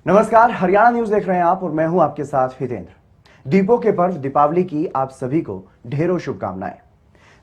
नमस्कार, हरियाणा न्यूज देख रहे हैं आप और मैं हूं आपके साथ हितेंद्र। दीपों के पर्व दीपावली की आप सभी को ढेरों शुभकामनाएं।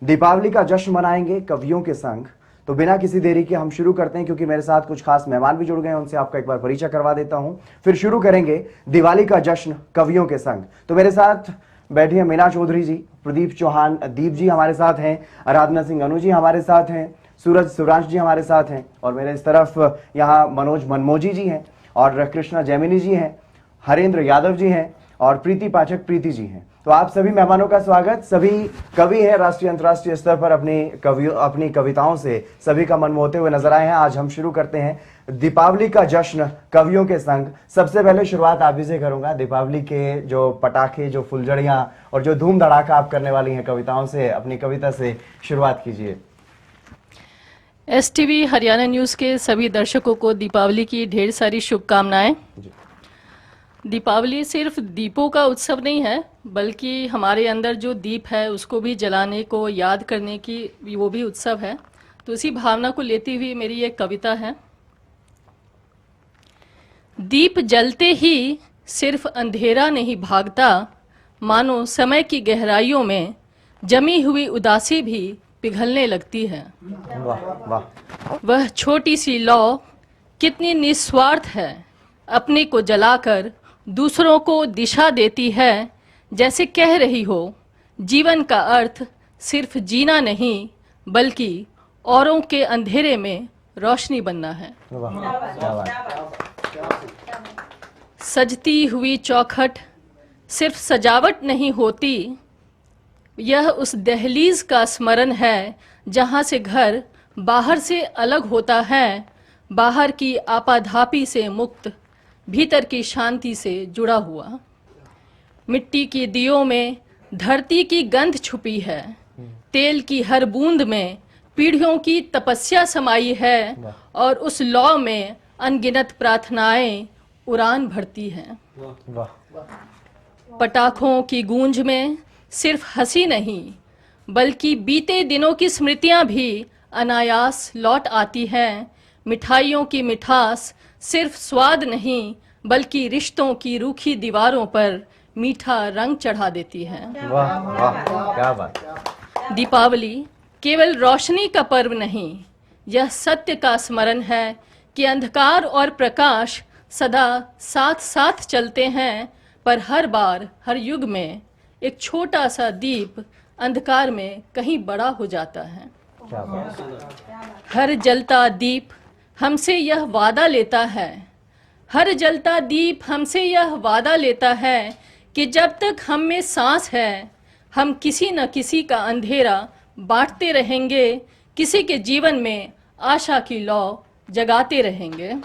दीपावली का जश्न मनाएंगे कवियों के संग। तो बिना किसी देरी के हम शुरू करते हैं, क्योंकि मेरे साथ कुछ खास मेहमान भी जुड़ गए हैं, उनसे आपका एक बार परिचय करवा देता हूं। फिर शुरू करेंगे दिवाली का जश्न कवियों के संग। तो मेरे साथ बैठी है मीना चौधरी जी, प्रदीप चौहान दीप जी हमारे साथ हैं, आराधना सिंह अनु जी हमारे साथ हैं, सूरज शिवरांश जी हमारे साथ हैं, और मेरे इस तरफ यहाँ मनोज मनमोजी जी हैं, और कृष्णा जैमिनी जी हैं, हरेंद्र यादव जी हैं, और प्रीति पाठक प्रीति जी हैं। तो आप सभी मेहमानों का स्वागत। सभी कवि हैं, राष्ट्रीय अंतर्राष्ट्रीय स्तर पर अपनी कविताओं से सभी का मन मोहते हुए नजर आए हैं। आज हम शुरू करते हैं दीपावली का जश्न कवियों के संग। सबसे पहले शुरुआत आप ही से करूंगा। दीपावली के जो पटाखे, जो फुलझड़ियां और जो धूम धड़ाका आप करने वाली हैं कविताओं से, अपनी कविता से शुरुआत कीजिए। एसटीवी हरियाणा न्यूज़ के सभी दर्शकों को दीपावली की ढेर सारी शुभकामनाएं। दीपावली सिर्फ दीपों का उत्सव नहीं है, बल्कि हमारे अंदर जो दीप है उसको भी जलाने को, याद करने की वो भी उत्सव है। तो इसी भावना को लेती हुई मेरी एक कविता है। दीप जलते ही सिर्फ अंधेरा नहीं भागता, मानो समय की गहराइयों में जमी हुई उदासी भी पिघलने लगती है। वाह वाह। वह छोटी सी लौ कितनी निस्वार्थ है, अपने को जलाकर दूसरों को दिशा देती है। जैसे कह रही हो जीवन का अर्थ सिर्फ जीना नहीं, बल्कि औरों के अंधेरे में रोशनी बनना है। सजती हुई चौखट सिर्फ सजावट नहीं होती, यह उस दहलीज का स्मरण है जहाँ से घर बाहर से अलग होता है, बाहर की आपाधापी से मुक्त, भीतर की शांति से जुड़ा हुआ। मिट्टी की दियों में धरती की गंध छुपी है, तेल की हर बूंद में पीढ़ियों की तपस्या समाई है, और उस लौ में अनगिनत प्रार्थनाएं उड़ान भरती हैं। पटाखों की गूंज में सिर्फ हंसी नहीं, बल्कि बीते दिनों की स्मृतियां भी अनायास लौट आती हैं। मिठाइयों की मिठास सिर्फ स्वाद नहीं, बल्कि रिश्तों की रूखी दीवारों पर मीठा रंग चढ़ा देती है। वाह वाह, क्या बात। दीपावली केवल रोशनी का पर्व नहीं, यह सत्य का स्मरण है कि अंधकार और प्रकाश सदा साथ साथ चलते हैं, पर हर बार हर युग में एक छोटा सा दीप अंधकार में कहीं बड़ा हो जाता है। हर जलता दीप हमसे यह वादा लेता है, हर जलता दीप हमसे यह वादा लेता है कि जब तक हम में सांस है, हम किसी न किसी का अंधेरा बांटते रहेंगे, किसी के जीवन में आशा की लौ जगाते रहेंगे।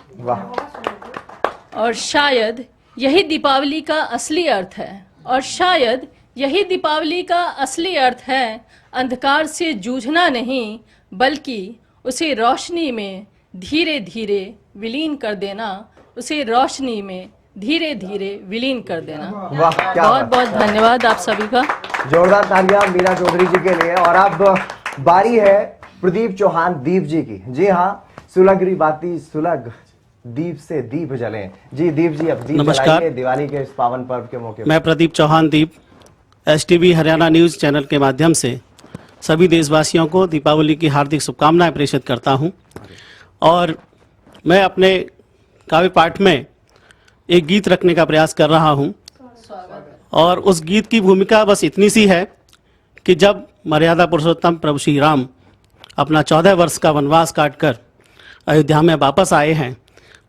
और शायद यही दीपावली का असली अर्थ है, और शायद यही दीपावली का असली अर्थ है, अंधकार से जूझना नहीं, बल्कि उसे रोशनी में धीरे धीरे विलीन कर देना, उसे रोशनी में धीरे धीरे विलीन कर देना। वाह, क्या बहुत बहुत धन्यवाद आप सभी का। जोरदार तालियां मीना चौधरी जी के लिए। और अब बारी है प्रदीप चौहान दीप जी की। जी हाँ, सुलगरी बाती सुलग, दीप से दीप जले। जी दीप जी, अब दीप जलाइए दिवाली के इस पावन पर्व के मौके पर। मैं प्रदीप चौहान दीप एसटीवी हरियाणा न्यूज़ चैनल के माध्यम से सभी देशवासियों को दीपावली की हार्दिक शुभकामनाएं प्रेषित करता हूं। और मैं अपने काव्य पाठ में एक गीत रखने का प्रयास कर रहा हूं, और उस गीत की भूमिका बस इतनी सी है कि जब मर्यादा पुरुषोत्तम प्रभु श्री राम अपना 14 वर्ष का वनवास काटकर अयोध्या में वापस आए हैं,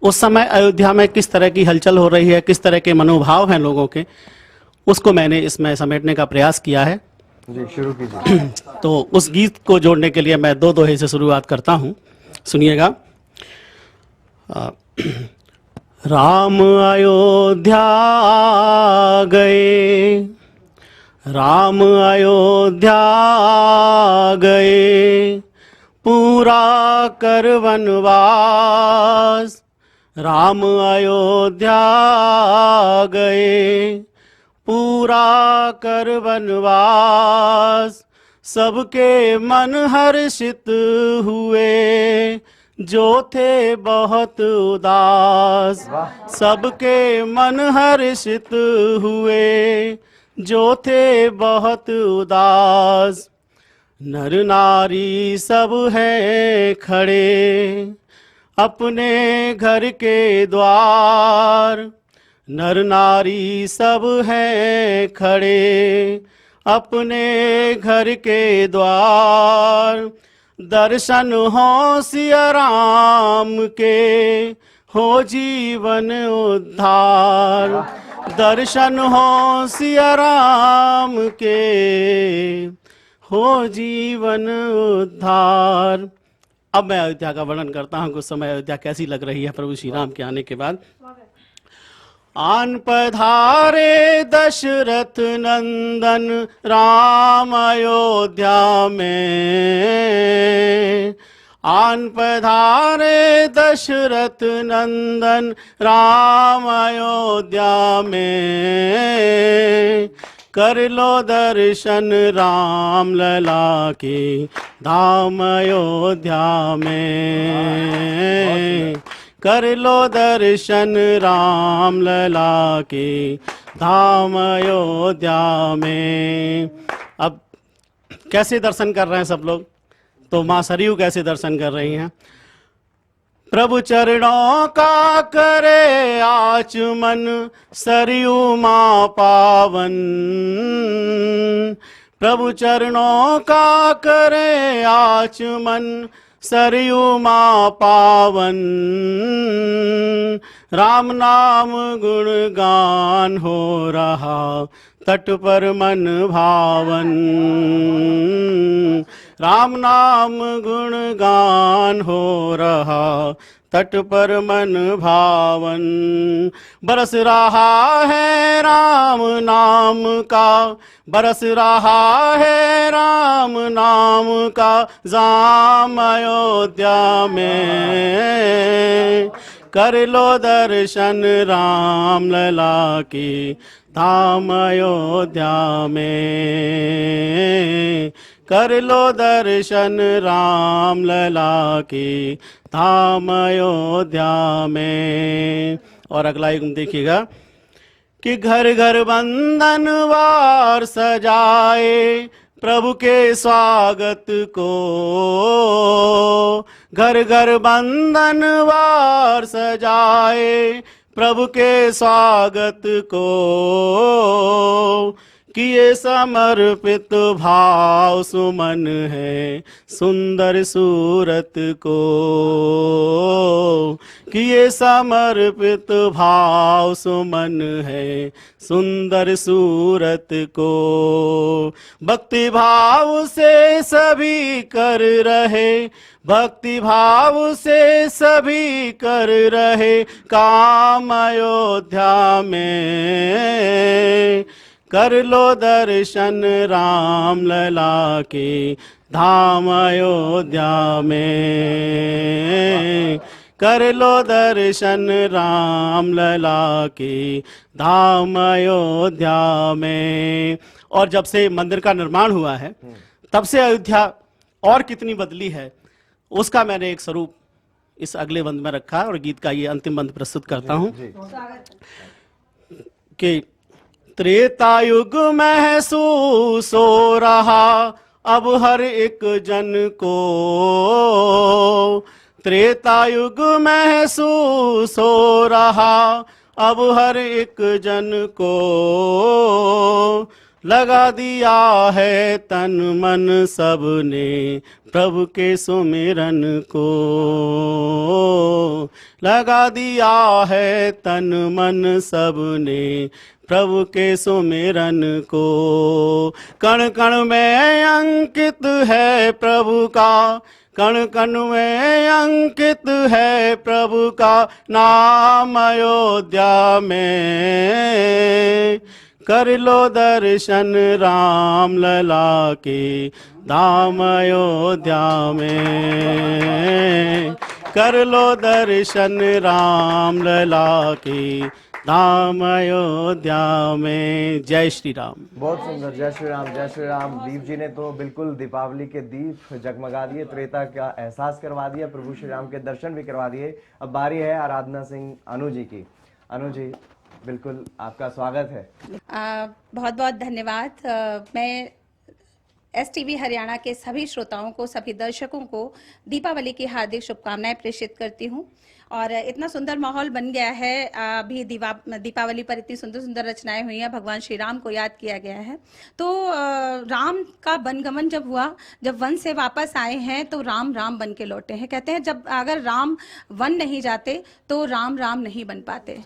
उस समय अयोध्या में किस तरह की हलचल हो रही है, किस तरह के मनोभाव हैं लोगों के, उसको मैंने इसमें समेटने का प्रयास किया है। जी शुरू कीजिए। तो उस गीत को जोड़ने के लिए मैं दो दोहे से शुरुआत करता हूँ, सुनिएगा। राम अयोध्या गए, राम अयोध्या गए, पूरा कर वनवास, राम अयोध्या गए, पूरा कर वनवास, सबके मन हर्षित हुए, जो थे बहुत उदास, सबके मन हर्षित हुए, जो थे बहुत उदास। नर नारी सब हैं खड़े अपने घर के द्वार, नर नारी सब हैं खड़े अपने घर के द्वार। दर्शन हो सिया राम के, हो जीवन उद्धार। दर्शन हो सिया राम के, हो जीवन उद्धार। अब मैं अयोध्या का वर्णन करता हूँ, कुछ समय अयोध्या कैसी लग रही है प्रभु श्री राम के आने के बाद। आन पधारे दशरथ नंदन राम अयोध्या में, आन पधारे दशरथ नंदन राम अयोध्या में। कर लो दर्शन राम लला के धाम अयोध्या में। कर लो दर्शन राम लला के धाम अयोध्या में। अब कैसे दर्शन कर रहे हैं सब लोग? तो माँ सरयू कैसे दर्शन कर रही हैं? प्रभु चरणों का करे आचमन, सरयू माँ पावन। प्रभु चरणों का करे आचमन, सरयू माँ पावन। राम नाम गुणगान हो रहा, तट पर मन भावन। राम नाम गुणगान हो रहा, तट पर मन भावन। बरस रहा है राम नाम का, बरस रहा है राम नाम का जाम अयोध्या में। कर लो दर्शन राम लला की धाम अयोध्या में। कर लो दर्शन राम लला की धाम अयोध्या में। और अगला एक देखिएगा कि घर घर बंधनवार सजाए प्रभु के स्वागत को। घर घर बंधनवार सजाए प्रभु के स्वागत को। किए समर्पित भाव सुमन है सुंदर सूरत को। किए समर्पित भाव सुमन है सुंदर सूरत को। भक्ति भाव से सभी कर रहे, भक्ति भाव से सभी कर रहे काम अयोध्या में। कर लो दर्शन राम लला के धाम अयोध्या में। कर लो दर्शन राम लला के धाम अयोध्या में। और जब से मंदिर का निर्माण हुआ है तब से अयोध्या और कितनी बदली है उसका मैंने एक स्वरूप इस अगले बंद में रखा और गीत का ये अंतिम बंद प्रस्तुत करता हूं कि त्रेता युग महसूस हो रहा अब हर एक जन को। त्रेता युग महसूस हो रहा अब हर एक जन को। लगा दिया है तन मन सबने प्रभु के सुमिरन को। लगा दिया है तन मन सबने प्रभु के सुमिरन को। कण कण में अंकित है प्रभु का, कण कण में अंकित है प्रभु का नाम अयोध्या में। कर लो दर्शन राम लला के धाम अयोध्या में। कर लो दर्शन राम लला के धाम अयोध्या में। जय श्री राम। बहुत सुंदर, जय श्री राम, जय श्री राम। दीप जी ने तो बिल्कुल दीपावली के दीप जगमगा दिए, त्रेता का एहसास करवा दिया, प्रभु श्री राम के दर्शन भी करवा दिए। अब बारी है आराधना सिंह अनु जी की। अनु जी, बिल्कुल आपका स्वागत है। बहुत बहुत धन्यवाद। मैं STV हरियाणा के सभी श्रोताओं को, सभी दर्शकों को दीपावली की हार्दिक शुभकामनाएं प्रेषित करती हूं। और इतना सुंदर माहौल बन गया है, अभी दीपावली पर इतनी सुंदर सुंदर रचनाएं हुई हैं, भगवान श्री राम को याद किया गया है। तो राम का वनगमन जब हुआ, जब वन से वापस आए हैं तो राम राम बन के लौटे हैं। कहते हैं जब अगर राम वन नहीं जाते तो राम राम नहीं बन पाते।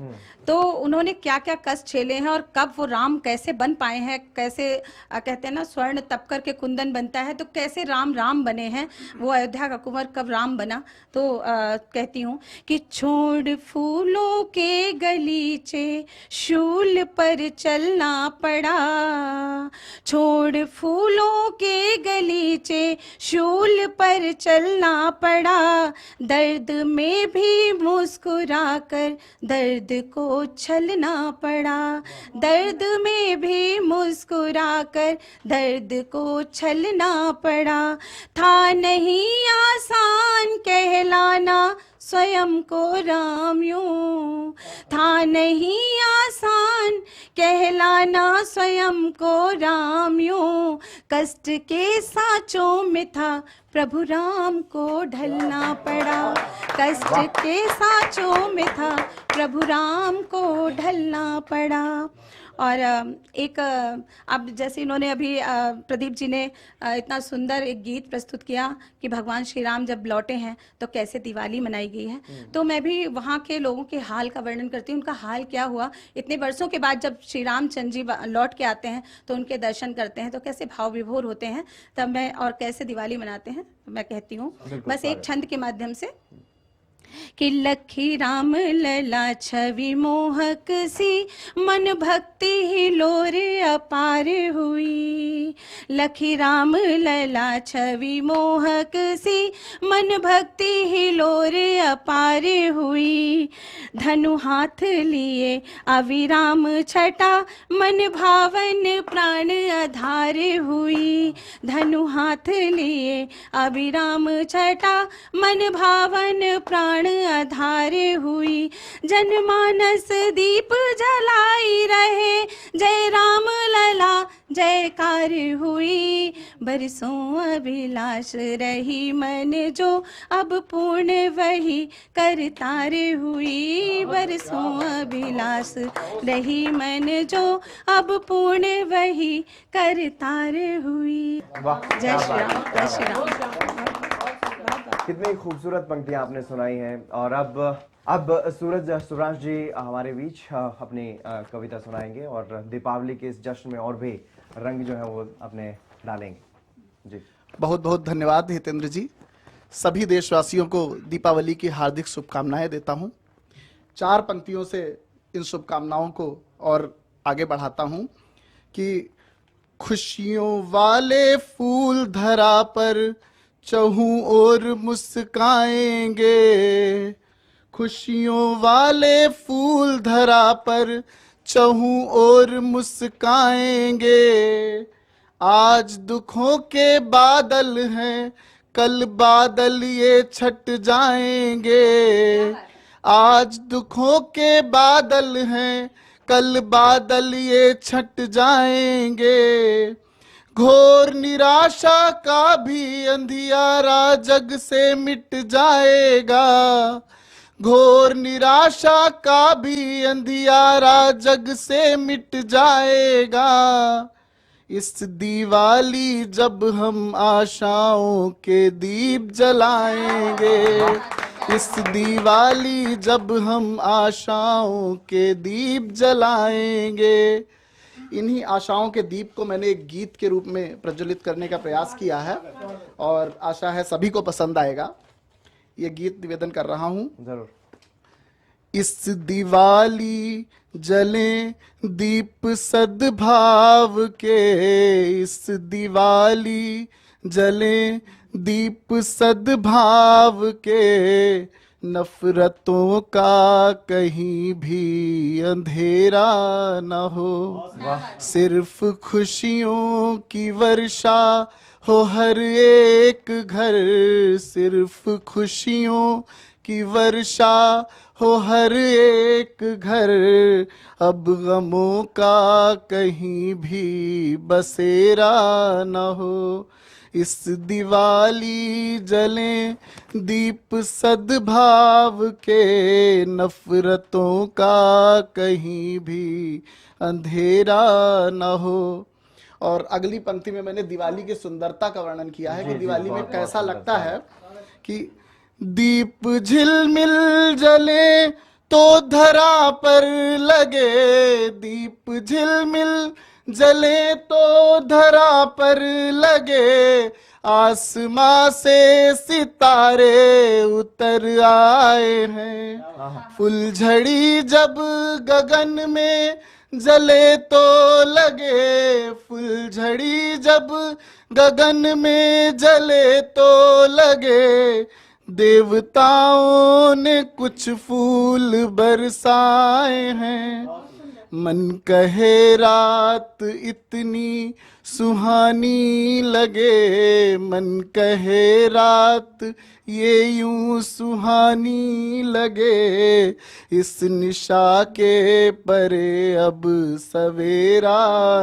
तो उन्होंने क्या क्या कष्ट झेले हैं और कब वो राम कैसे बन पाए हैं, कैसे कहते हैं ना स्वर्ण तप करके कुंदन बनता है, तो कैसे राम राम बने हैं, वो अयोध्या का कुंवर कब राम बना। तो कहती हूँ कि छोड़ फूलों के गलीचे शूल पर चलना पड़ा, छोड़ फूलों के गलीचे शूल पर चलना पड़ा, दर्द में भी मुस्कुरा कर दर्द को छलना पड़ा, दर्द में भी मुस्कुरा कर दर्द को छलना पड़ा। था नहीं आसान कहलाना स्वयं को राम यूं, था नहीं आसान कहलाना स्वयं को राम यूं, कष्ट के साँचों में था प्रभु राम को ढलना पड़ा, कष्ट के साँचों में था प्रभु राम को ढलना पड़ा। और एक अब जैसे इन्होंने अभी प्रदीप जी ने इतना सुंदर एक गीत प्रस्तुत किया कि भगवान श्री राम जब लौटे हैं तो कैसे दिवाली मनाई गई है, तो मैं भी वहाँ के लोगों के हाल का वर्णन करती हूँ। उनका हाल क्या हुआ इतने वर्षों के बाद, जब श्री रामचंद्र जी लौट के आते हैं तो उनके दर्शन करते हैं तो कैसे भाव विभोर होते हैं तब मैं, और कैसे दिवाली मनाते हैं। तो मैं कहती हूँ बस एक छंद के माध्यम से कि लखी राम लला छवि मोहक सी, मन भक्ति ही लोर अपार हुई, लखी राम लला छवि मोहक सी, मन भक्ति ही लोर अपार हुई, धनु हाथ लिए अविराम छटा, मन भावन प्राण आधार हुई, धनु हाथ लिए अविराम छटा, मन भावन प्राण आधार हुई, जनमानस दीप जलाई रहे, जय राम लला जयकार हुई, बरसों अभिलाष रही मन जो, अब पूर्ण वही करतार हुई, बरसों अभिलाष रही मन जो, अब पूर्ण वही करतार हुई। जय श्री राम, जय श्री राम। कितनी खूबसूरत पंक्तियां आपने सुनाई हैं। और अब सूरज सुरांश जी हमारे बीच अपनी कविता सुनाएंगे और दीपावली के इस जश्न में और भी रंग जो है वो अपने डालेंगे। जी बहुत बहुत धन्यवाद हितेंद्र जी। सभी देशवासियों को दीपावली की हार्दिक शुभकामनाएं देता हूं। 4 पंक्तियों से इन शुभकामनाओं को और आगे बढ़ाता हूं कि खुशियों वाले फूल धरा पर चहूं ओर मुस्काएंगे, खुशियों वाले फूल धरा पर चहूं ओर मुस्काएंगे, आज दुखों के बादल हैं कल बादल ये छट जाएंगे, आज दुखों के बादल हैं कल बादल ये छट जाएंगे, घोर निराशा का भी अंधियारा जग से मिट जाएगा, घोर निराशा का भी अंधियारा जग से मिट जाएगा, इस दिवाली जब हम आशाओं के दीप जलाएंगे, इस दिवाली जब हम आशाओं के दीप जलाएंगे। इन्हीं आशाओं के दीप को मैंने एक गीत के रूप में प्रज्वलित करने का प्रयास किया है और आशा है सभी को पसंद आएगा। ये गीत निवेदन कर रहा हूं। जरूर। इस दिवाली जलें दीप सद्भाव के, इस दिवाली जलें दीप सद्भाव के, नफरतों का कहीं भी अंधेरा न हो, सिर्फ खुशियों की वर्षा हो हर एक घर, सिर्फ खुशियों की वर्षा हो हर एक घर, अब गमों का कहीं भी बसेरा न हो। इस दिवाली जलें दीप सद्भाव के, नफरतों का कहीं भी अंधेरा न हो। और अगली पंक्ति में मैंने दिवाली की सुंदरता का वर्णन किया है कि दिवाली में कैसा लगता है कि दीप झिलमिल जले तो धरा पर लगे, दीप झिलमिल जले तो धरा पर लगे, आसमां से सितारे उतर आए हैं, फुलझड़ी जब गगन में जले तो लगे, फुलझड़ी जब गगन में जले तो लगे, देवताओं ने कुछ फूल बरसाए हैं, मन कहे रात इतनी सुहानी लगे, मन कहे रात ये यूं सुहानी लगे, इस निशा के परे अब सवेरा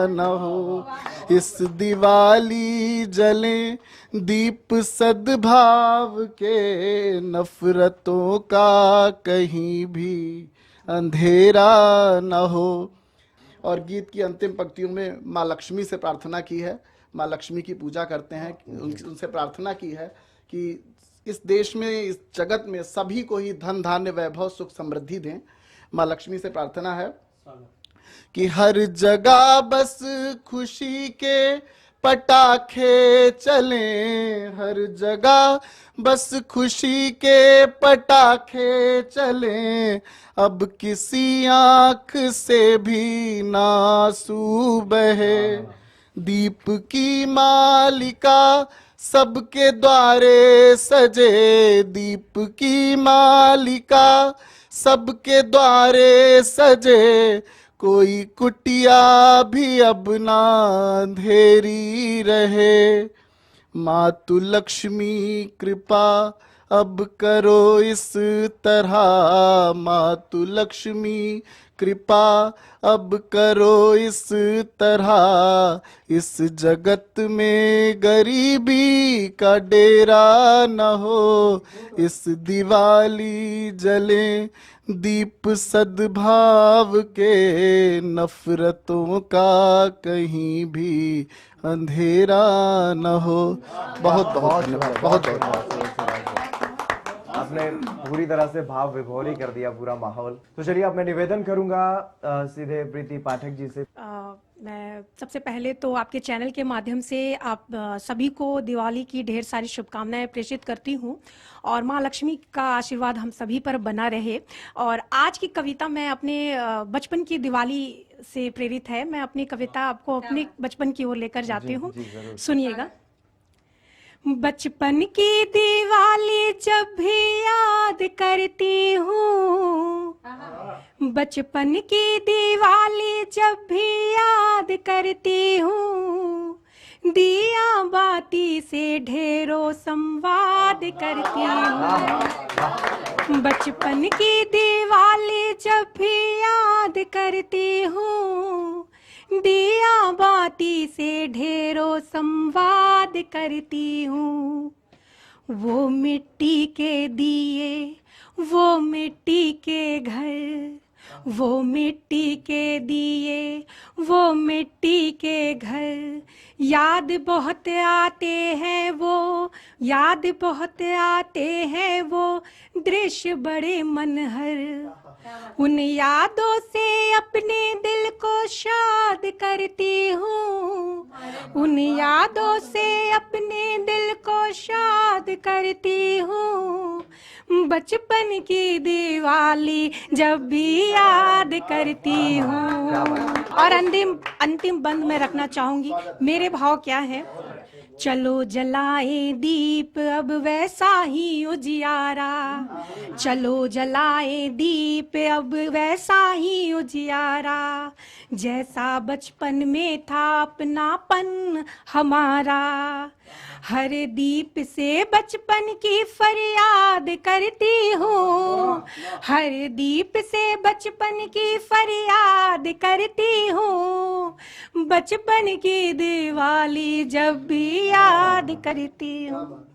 न हो, इस दिवाली जलें दीप सद्भाव के, नफरतों का कहीं भी अंधेरा न हो। और गीत की अंतिम पंक्तियों में माँ लक्ष्मी से प्रार्थना की है, माँ लक्ष्मी की पूजा करते हैं, उनसे प्रार्थना की है कि इस देश में, इस जगत में सभी को ही धन धान्य वैभव सुख समृद्धि दें। माँ लक्ष्मी से प्रार्थना है कि हर जगह बस खुशी के पटाखे चलें, हर जगह बस खुशी के पटाखे चलें, अब किसी आंख से भी ना आंसू बहे, दीप की मालिका सबके द्वारे सजे, दीप की मालिका सबके द्वारे सजे, कोई कुटिया भी अब ना अंधेरी रहे, मातु लक्ष्मी कृपा अब करो इस तरह, मातु लक्ष्मी कृपा अब करो इस तरह, इस जगत में गरीबी का डेरा न हो, इस दिवाली जलें दीप सद्भाव के, नफरतों का कहीं भी अंधेरा न हो। बहुत बहुत धन्यवाद, बहुत बहुत। आपने पूरी तरह से भाव विभोर ही कर दिया पूरा माहौल। तो चलिए अब मैं निवेदन करूंगा सीधे प्रीति पाठक जी से। मैं सबसे पहले तो आपके चैनल के माध्यम से आप सभी को दिवाली की ढेर सारी शुभकामनाएं प्रेषित करती हूं और माँ लक्ष्मी का आशीर्वाद हम सभी पर बना रहे। और आज की कविता मैं अपने बचपन की दिवाली से प्रेरित है। मैं अपनी कविता आपको अपने बचपन की ओर लेकर जाती हूँ, सुनिएगा। बचपन की दिवाली जब भी याद करती हूँ, बचपन की दिवाली जब भी याद करती हूँ, दिया बाती से ढेरों संवाद करती हूँ। बचपन की दिवाली जब भी याद करती हूँ, दिया बाती से ढेरों संवाद करती हूँ। वो मिट्टी के दिए, वो मिट्टी के घर, वो मिट्टी के दिए, वो मिट्टी के घर, याद बहुत आते हैं वो, याद बहुत आते हैं वो दृश्य बड़े मनहर। उन यादों से अपने दिल को शाद करती हूँ, उन यादों से अपने दिल को शाद करती हूँ। बचपन की दिवाली जब भी याद करती हूँ। और अंतिम बंद में रखना चाहूंगी। मेरे भाव क्या है चलो जलाए दीप अब वैसा ही उजियारा, चलो जलाए दीप अब वैसा ही उजियारा, जैसा बचपन में था अपनापन हमारा। हर दीप से बचपन की फरियाद करती हूँ, हर दीप से बचपन की फरियाद करती हूँ, बचपन की दिवाली जब भी याद करती हूँ,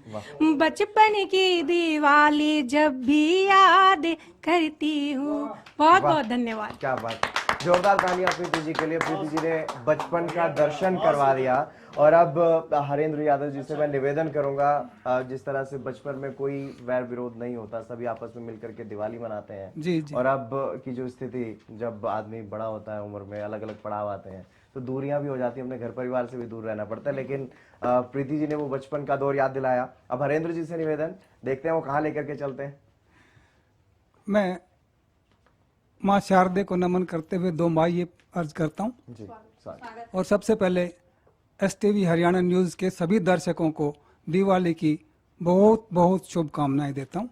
बचपन की दिवाली जब भी याद करती हूँ। बहुत बहुत धन्यवाद। क्या बात, जोरदार तालियां प्रीति जी के लिए। प्रीति जी ने बचपन का दर्शन करवा दिया। और अब हरेंद्र यादव जी से मैं निवेदन करूंगा, जिस तरह से बचपन में कोई वैर विरोध नहीं होता, सभी आपस में मिलकर के दिवाली मनाते हैं। जी जी। और अब की जो स्थिति, जब आदमी बड़ा होता है, उम्र में अलग अलग पड़ाव आते हैं, तो दूरियां भी हो जाती हैं, अपने घर परिवार से भी दूर रहना पड़ता है। लेकिन प्रीति जी ने वो बचपन का दौर याद दिलाया। अब हरेंद्र जी से निवेदन, देखते हैं वो कहाँ लेकर के चलते हैं। मैं माँ शारदे को नमन करते हुए दो बार ये अर्ज करता हूँ जी, स्वागत। और सबसे पहले STV हरियाणा न्यूज़ के सभी दर्शकों को दिवाली की बहुत बहुत शुभकामनाएं देता हूँ।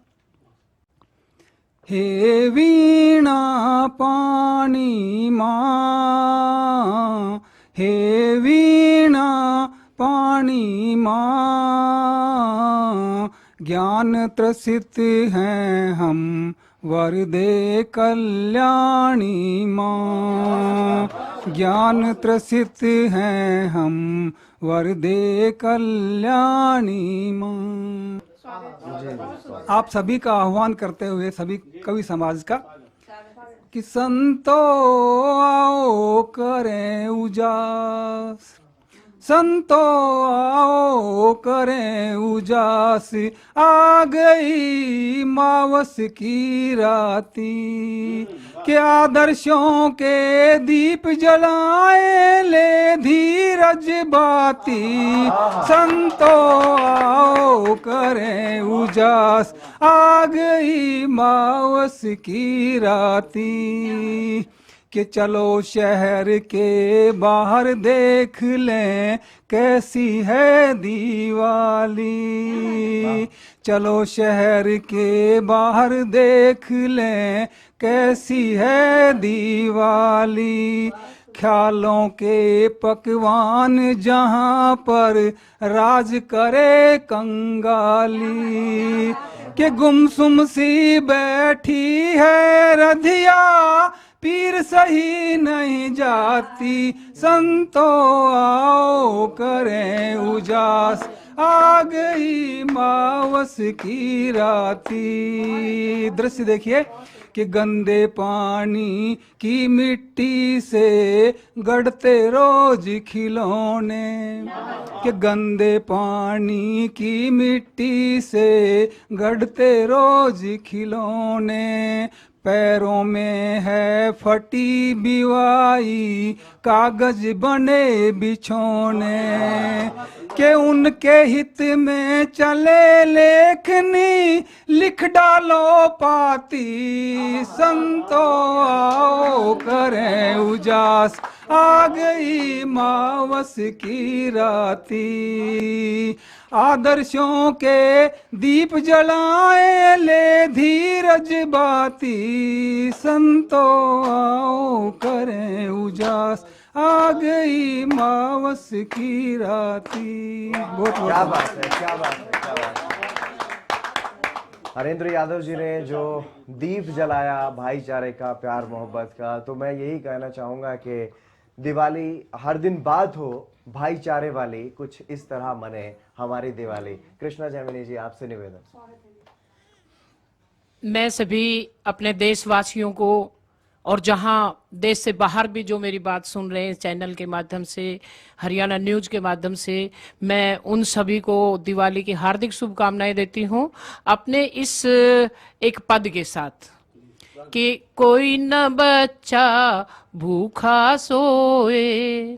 हे वीणा पाणी माँ, हे वीणा पाणी माँ, ज्ञान त्रसित हैं हम वर दे कल्याणी माँ, ज्ञान त्रसित हैं हम वर दे कल्याणी माँ। आप सभी का आह्वान करते हुए सभी कवि समाज का कि संतो आओ करें उजास, संतो आओ करें उजास, आ गई मावस की राती, के आदर्शों के दीप जलाए ले धीरज बाती, संतो आओ करें उजास, आ गई मावस की राती, कि चलो शहर के बाहर देख लें कैसी है दिवाली, चलो शहर के बाहर देख लें कैसी है दिवाली, ख्यालों के पकवान जहाँ पर राज करे कंगाली, कि गुमसुम सी बैठी है रधिया पीर सही नहीं जाती, संतो आओ करें उजास, आ गई मावस की राती। दृश्य देखिए कि गंदे पानी की मिट्टी से गढ़ते रोज खिलौने, कि गंदे पानी की मिट्टी से गढ़ते रोज खिलौने, पैरों में है फटी बिवाई कागज बने बिछोने, के उनके हित में चले लेखनी लिख डालो पाती, संतो आओ करें उजास, आ गई मावस की राती, आदर्शों के दीप जलाए ले धीरज बाती, संतो आओ करें उजास, आ गई मावस की राती। बहुत क्या बात है, क्या बात है, क्या बात है। हरेंद्र यादव जी ने जो दीप जलाया भाईचारे का, प्यार मोहब्बत का, तो मैं यही कहना चाहूंगा कि दिवाली हर दिन बाद हो, भाईचारे वाली कुछ इस तरह मने हमारी दिवाली। कृष्णा जैमिनी जी, आपसे निवेदन। मैं सभी अपने देशवासियों को और जहां देश से बाहर भी जो मेरी बात सुन रहे हैं चैनल के माध्यम से, हरियाणा न्यूज़ के माध्यम से, मैं उन सभी को दिवाली की हार्दिक शुभकामनाएं देती हूं अपने इस एक पद के साथ कि कोई न बच्चा भूखा सोए,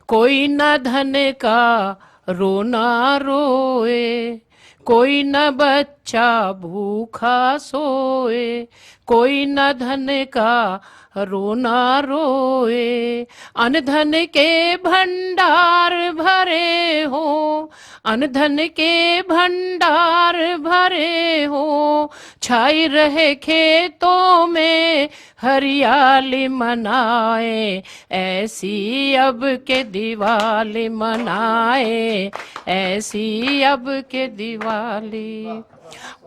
कोई न धन का रोना रोए, कोई न बच्चा भूखा सोए, कोई न धन का रोना रोए, अनधन के भंडार भरे हो, अनधन के भंडार भरे हो, छाई रहे खेतों में हरियाली मनाए, ऐसी अब के दिवाली मनाए, ऐसी अब के दिवाली।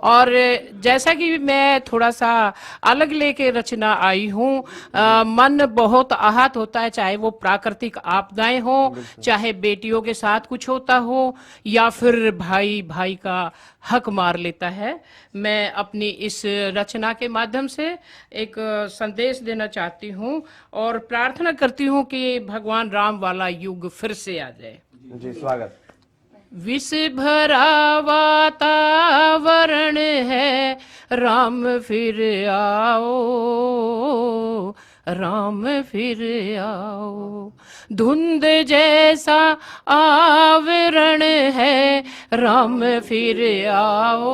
और जैसा कि मैं थोड़ा सा अलग लेके रचना आई हूँ, मन बहुत आहत होता है, चाहे वो प्राकृतिक आपदाएं हो, चाहे बेटियों के साथ कुछ होता हो, या फिर भाई भाई का हक मार लेता है। मैं अपनी इस रचना के माध्यम से एक संदेश देना चाहती हूँ और प्रार्थना करती हूँ कि भगवान राम वाला युग फिर से आ जाए। जी स्वागत। विष भरा वातावरण है, राम फिर आओ, राम फिर आओ, धुंध जैसा आवरण है, राम फिर आओ,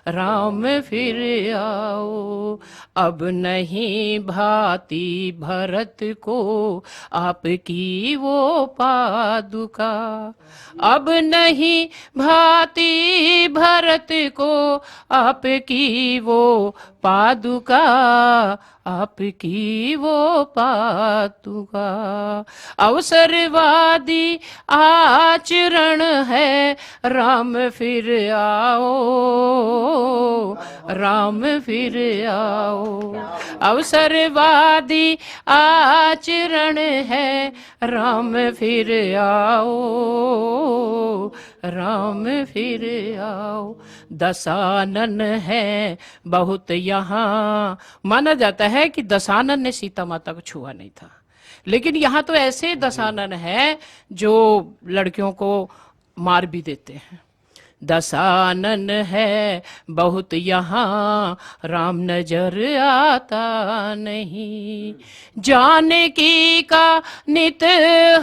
राम फिर आओ, अब नहीं भाती भरत को आपकी वो पादुका, अब नहीं भाती भरत को आपकी वो पादुका, आपकी वो पादुका, अवसरवादी आचरण है, राम फिर आओ, राम फिर आओ, अवसरवादी आचरण है, राम फिर आओ, राम फिर आओ, दशानन है बहुत यहाँ। माना जाता है कि दशानन ने सीता माता को छुआ नहीं था, लेकिन यहाँ तो ऐसे दशानन है जो लड़कियों को मार भी देते हैं। दशानन है बहुत यहाँ, राम नजर आता नहीं, जानकी का नित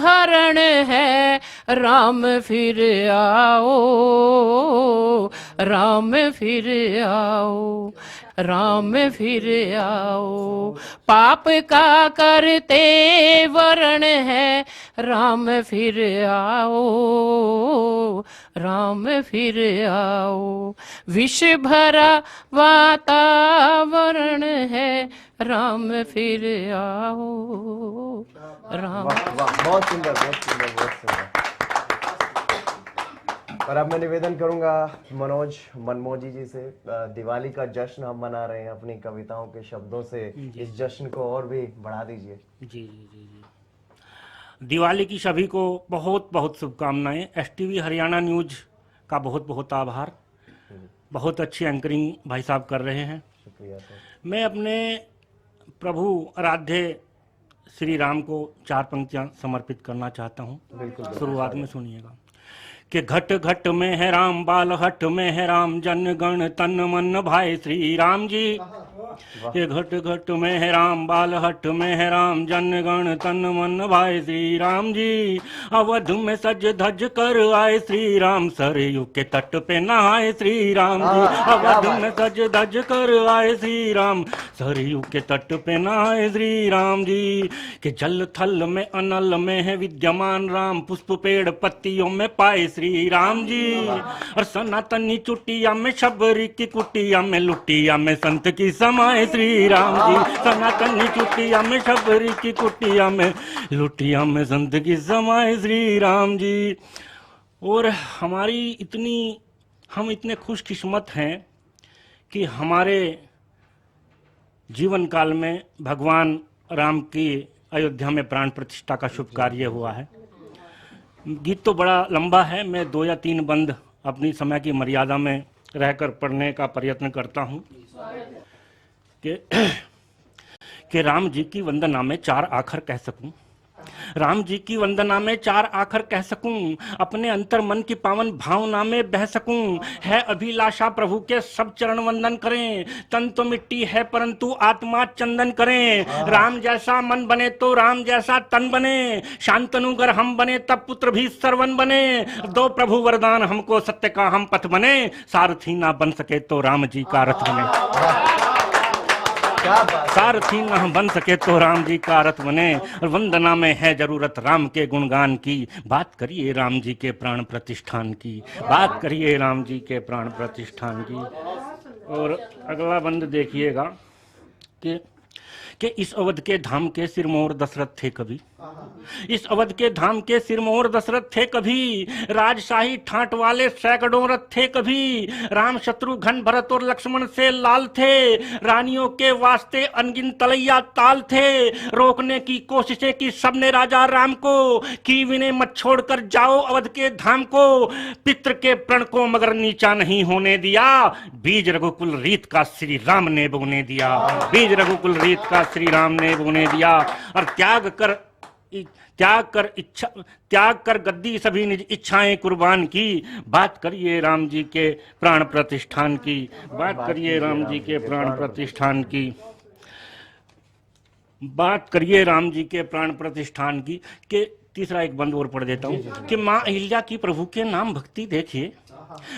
हरण है, राम फिर आओ, राम फिर आओ, राम फिर आओ, पाप का करते वरण है, राम फिर आओ, राम फिर आओ, विष भरा वातावरण है, राम फिर आओ, राम। वाह वाह, बहुत सुंदर, बहुत सुंदर, बहुत सुंदर। और अब मैं निवेदन करूंगा मनोज मनमोजी जी से, दिवाली का जश्न हम मना रहे हैं, अपनी कविताओं के शब्दों से इस जश्न को और भी बढ़ा दीजिए। जी जी जी जी। दिवाली की सभी को बहुत बहुत शुभकामनाएं। एसटीवी हरियाणा न्यूज का बहुत बहुत आभार। बहुत अच्छी एंकरिंग भाई साहब कर रहे हैं। शुक्रिया सर। मैं अपने प्रभु आराध्य श्री राम को 4 पंक्तियां समर्पित करना चाहता हूं। बिल्कुल। शुरुआत में सुनिएगा कि घट घट में है राम, बाल हट में है राम, जन गण तन मन भाई श्री राम जी। ये घट घट में है राम, बाल हट में है राम, जन गण तन मन भाई श्री राम जी। अवध में सज धज कर आए श्री राम, सरयू के तट पे नहाए श्री राम जी। अवध में सज धज कर आए श्री राम, सरयू के तट पे नहाए श्री राम जी। कि जल थल में अनल में है विद्यमान राम, पुष्प पेड़ पत्तियों में पाए श्री राम जी। और सनातनी चुटिया में शबरी की कुटिया में लुटिया में संत की समाए श्री राम जी। सनातनी चुटिया में शबरी की कुटिया में लुटिया में संत की समाए श्री राम जी। और हम इतने खुशकिस्मत हैं कि हमारे जीवन काल में भगवान राम की अयोध्या में प्राण प्रतिष्ठा का शुभ कार्य हुआ है। गीत तो बड़ा लंबा है, मैं 2 या 3 बंद अपनी समय की मर्यादा में रहकर पढ़ने का प्रयत्न करता हूँ। कि राम जी की वंदना में 4 आखर कह सकूं। राम जी की वंदना में चार आखर कह सकूं, अपने अंतर मन की पावन भावना में बह सकूं। है अभिलाषा प्रभु के सब चरण वंदन करें, तन तो मिट्टी है परंतु आत्मा चंदन करें। राम जैसा मन बने तो राम जैसा तन बने, शांतनु अगर हम बने तब पुत्र भी सरवन बने। दो प्रभु वरदान हमको सत्य का हम पथ बने, सारथी ना बन सके तो राम जी का रथ बने। सारथी न बन सके तो राम जी का रथ बने। और वंदना में है जरूरत राम के गुणगान की, बात करिए राम जी के प्राण प्रतिष्ठान की, बात करिए राम जी के प्राण प्रतिष्ठान की। और अगला बंद देखिएगा कि इस अवध के धाम के सिरमौर दशरथ थे कभी, इस अवध के धाम के सिरमौर दशरथ थे कभी, राजशाही ठाट वाले सैकड़ों रथ थे कभी। राम शत्रुघ्न भरत और लक्ष्मण से लाल थे, रानियों के वास्ते अनगिन तलैया ताल थे। रोकने की कोशिशें की सबने राजा राम को, की विनय मत छोड़कर जाओ अवध के धाम को। पितृ के प्रण को मगर नीचा नहीं होने दिया, बीज रघुकुल रीत का श्री राम ने बोने दिया, बीज रघुकुल रीत का श्री राम ने बोने दिया। और त्याग कर गद्दी सभी निज इच्छाएं कुर्बान की, बात करिए राम जी के प्राण प्रतिष्ठान की, बात करिए राम जी के प्राण प्रतिष्ठान की, बात करिए राम जी के प्राण प्रतिष्ठान की। के तीसरा एक बंद और पढ़ देता हूं कि मां अहिल्या की प्रभु के नाम भक्ति देखिए,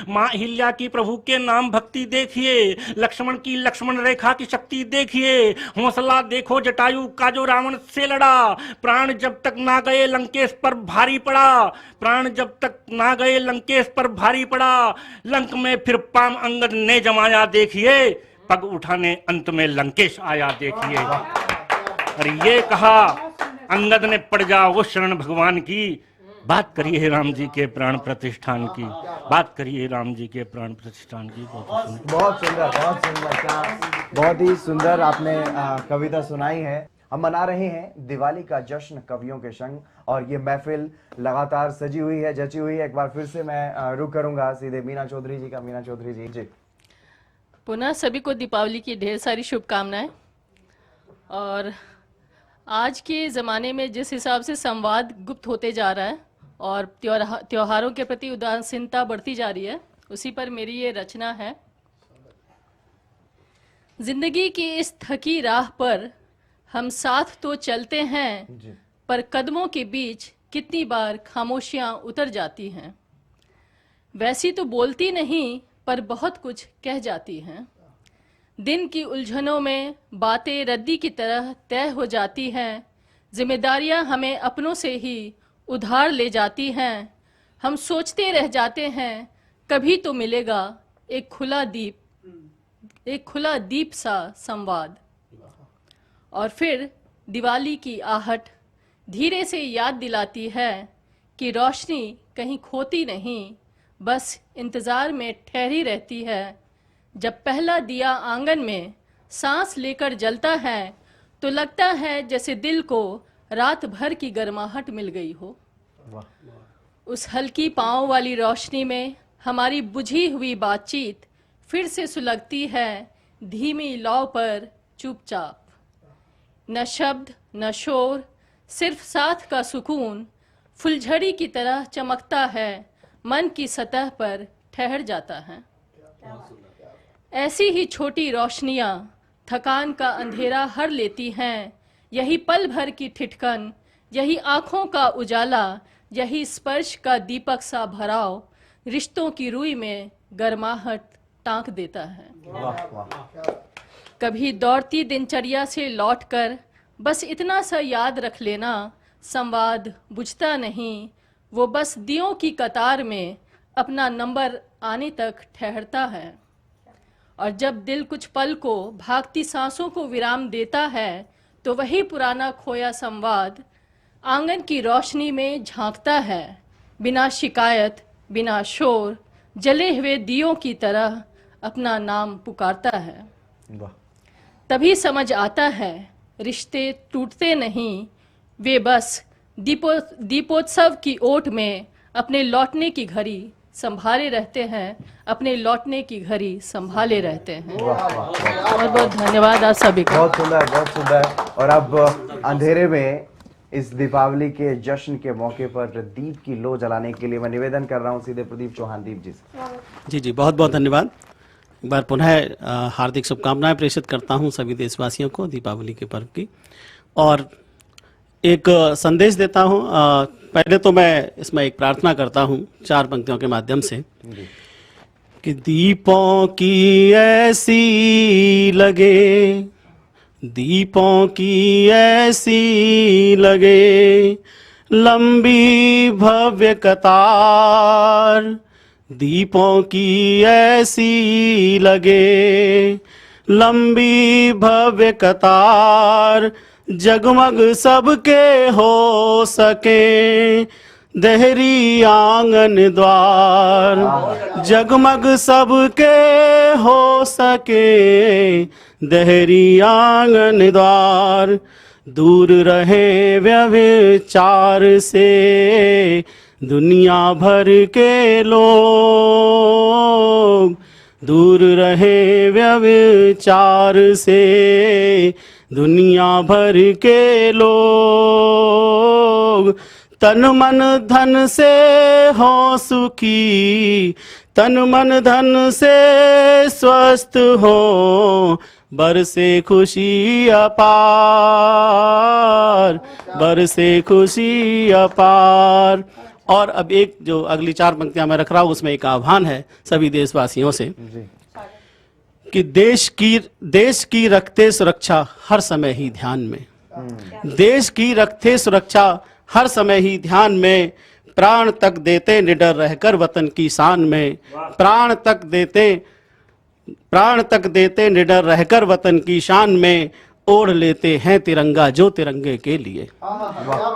मां अहिल्या की प्रभु के नाम भक्ति देखिए। लक्ष्मण की लक्ष्मण रेखा की शक्ति देखिए, हौसला देखो जटायु का जो रावण से लड़ा। प्राण जब तक ना गए लंकेश पर भारी पड़ा, प्राण जब तक ना गए लंकेश पर भारी पड़ा। लंक में फिर पाम अंगद ने जमाया देखिए, पग उठाने अंत में लंकेश आया देखिए। और ये कहा अंगद ने पड़ जाओ शरण भगवान की, बात करिए राम जी के प्राण प्रतिष्ठान की, बात करिए राम जी के प्राण प्रतिष्ठान की। बहुत सुंदर, बहुत सुंदर, क्या बहुत ही सुंदर आपने कविता सुनाई है। हम मना रहे हैं दिवाली का जश्न कवियों के संग, और ये महफिल लगातार सजी हुई है, जची हुई है। एक बार फिर से मैं रुक करूंगा सीधे मीना चौधरी जी का। मीना चौधरी जी पुनः सभी को दीपावली की ढेर सारी शुभकामनाएं। और आज के ज़माने में जिस हिसाब से संवाद गुप्त होते जा रहा है और त्योहारों के प्रति उदासीनता बढ़ती जा रही है, उसी पर मेरी ये रचना है। जिंदगी की इस थकी राह पर हम साथ तो चलते हैं, पर कदमों के बीच कितनी बार खामोशियां उतर जाती हैं। वैसी तो बोलती नहीं पर बहुत कुछ कह जाती हैं। दिन की उलझनों में बातें रद्दी की तरह तय हो जाती हैं। जिम्मेदारियां हमें अपनों से ही उधार ले जाती हैं। हम सोचते रह जाते हैं कभी तो मिलेगा एक खुला दीप सा संवाद। और फिर दिवाली की आहट धीरे से याद दिलाती है कि रोशनी कहीं खोती नहीं, बस इंतज़ार में ठहरी रहती है। जब पहला दिया आंगन में सांस लेकर जलता है तो लगता है जैसे दिल को रात भर की गर्माहट मिल गई हो। उस हल्की पाँव वाली रोशनी में हमारी बुझी हुई बातचीत फिर से सुलगती है धीमी लौ पर चुपचाप। न शब्द न शोर, सिर्फ साथ का सुकून फुलझड़ी की तरह चमकता है, मन की सतह पर ठहर जाता है। ऐसी ही छोटी रोशनियां थकान का अंधेरा हर लेती हैं। यही पल भर की ठिठकन, यही आँखों का उजाला, यही स्पर्श का दीपक सा भराव रिश्तों की रुई में गर्माहट टांक देता है। कभी दौड़ती दिनचर्या से लौटकर बस इतना सा याद रख लेना, संवाद बुझता नहीं, वो बस दियों की कतार में अपना नंबर आने तक ठहरता है। और जब दिल कुछ पल को भागती सांसों को विराम देता है तो वही पुराना खोया संवाद आंगन की रोशनी में झांकता है। बिना शिकायत, बिना शोर, जले हुए दियों की तरह अपना नाम पुकारता है। तभी समझ आता है रिश्ते टूटते नहीं, वे बस दीपोत्सव की ओट में अपने लौटने की घड़ी संभाले रहते हैं, अपने लौटने की घड़ी संभाले रहते हैं। बहुत बहुत धन्यवाद आप सभी का। बहुत सुंदर, बहुत सुंदर। और अब अंधेरे में इस दीपावली के जश्न के मौके पर दीप की लो जलाने के लिए मैं निवेदन कर रहा हूं सीधे प्रदीप चौहान दीप जी से। जी बहुत बहुत धन्यवाद। एक बार पुनः हार्दिक शुभकामनाएं प्रेषित करता हूं सभी देशवासियों को दीपावली के पर्व की, और एक संदेश देता हूं। पहले तो मैं इसमें एक प्रार्थना करता हूं 4 पंक्तियों के माध्यम से कि दीपों की ऐसी लगे, दीपों की ऐसी लगे लंबी भव्य कतार, दीपों की ऐसी लगे लंबी भव्य कतार, जगमग सबके हो सके देहरी आंगन द्वार, जगमग सबके हो सके देहरी आंगन द्वार, दूर रहे व्यभिचार से दुनिया भर के लोग, दूर रहे व्यभिचार से दुनिया भर के लोग, तन मन धन से हो सुखी, तन मन धन से स्वस्थ हो, बरसे खुशी अपार, बरसे खुशी अपार। और अब एक जो अगली 4 पंक्तियां मैं रख रहा हूं उसमें एक आह्वान है सभी देशवासियों से कि देश की रखते सुरक्षा हर समय ही ध्यान में, देश की रखते सुरक्षा हर समय ही ध्यान में, प्राण तक देते निडर रहकर वतन की शान में, प्राण तक देते निडर रहकर वतन की शान में, ओढ़ लेते हैं तिरंगा जो तिरंगे के लिए,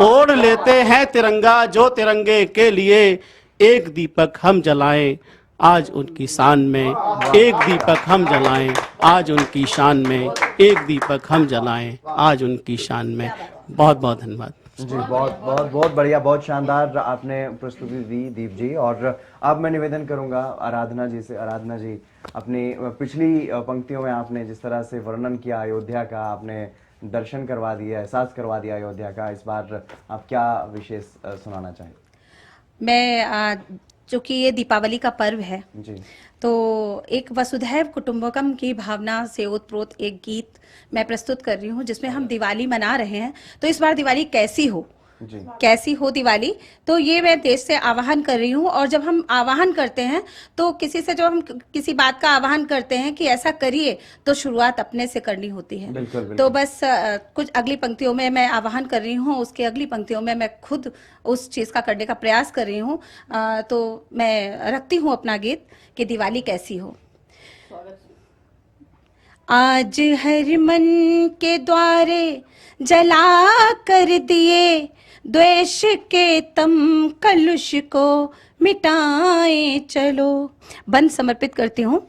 ओढ़ लेते हैं तिरंगा जो तिरंगे के लिए, एक दीपक हम जलाएं आज उनकी शान में, एक दीपक हम जलाएं आज उनकी शान में, एक दीपक हम जलाएं आज उनकी शान में। बहुत बहुत धन्यवाद जी। बहुत बढ़िया, बहुत शानदार आपने प्रस्तुति दी दीप जी। और अब मैं निवेदन करूंगा आराधना जी से। आराधना जी, अपनी पिछली पंक्तियों में आपने जिस तरह से वर्णन किया अयोध्या का, आपने दर्शन करवा दिया, एहसास करवा दिया अयोध्या का, इस बार आप क्या विशेष सुनाना चाहें? मैं चूंकि ये दीपावली का पर्व है जी, तो एक वसुधैव कुटुंबकम की भावना से ओतप्रोत एक गीत मैं प्रस्तुत कर रही हूँ जिसमें हम दिवाली मना रहे हैं। तो इस बार दिवाली कैसी हो, जी, कैसी हो दिवाली, तो ये मैं देश से आह्वान कर रही हूँ। और जब हम आह्वान करते हैं तो किसी से, जब हम किसी बात का आह्वान करते हैं कि ऐसा करिए, तो शुरुआत अपने से करनी होती है। बिल्कुल, बिल्कुल। तो बस कुछ अगली पंक्तियों में मैं आह्वान कर रही हूँ, उसके अगली पंक्तियों में मैं खुद उस चीज़ का करने का प्रयास कर रही हूँ। तो मैं रखती हूँ अपना गीत कि दिवाली कैसी हो। आज हर मन के द्वारे जला कर दिए, द्वेष के तम कलुष को मिटाएं चलो। बंद समर्पित करती हूँ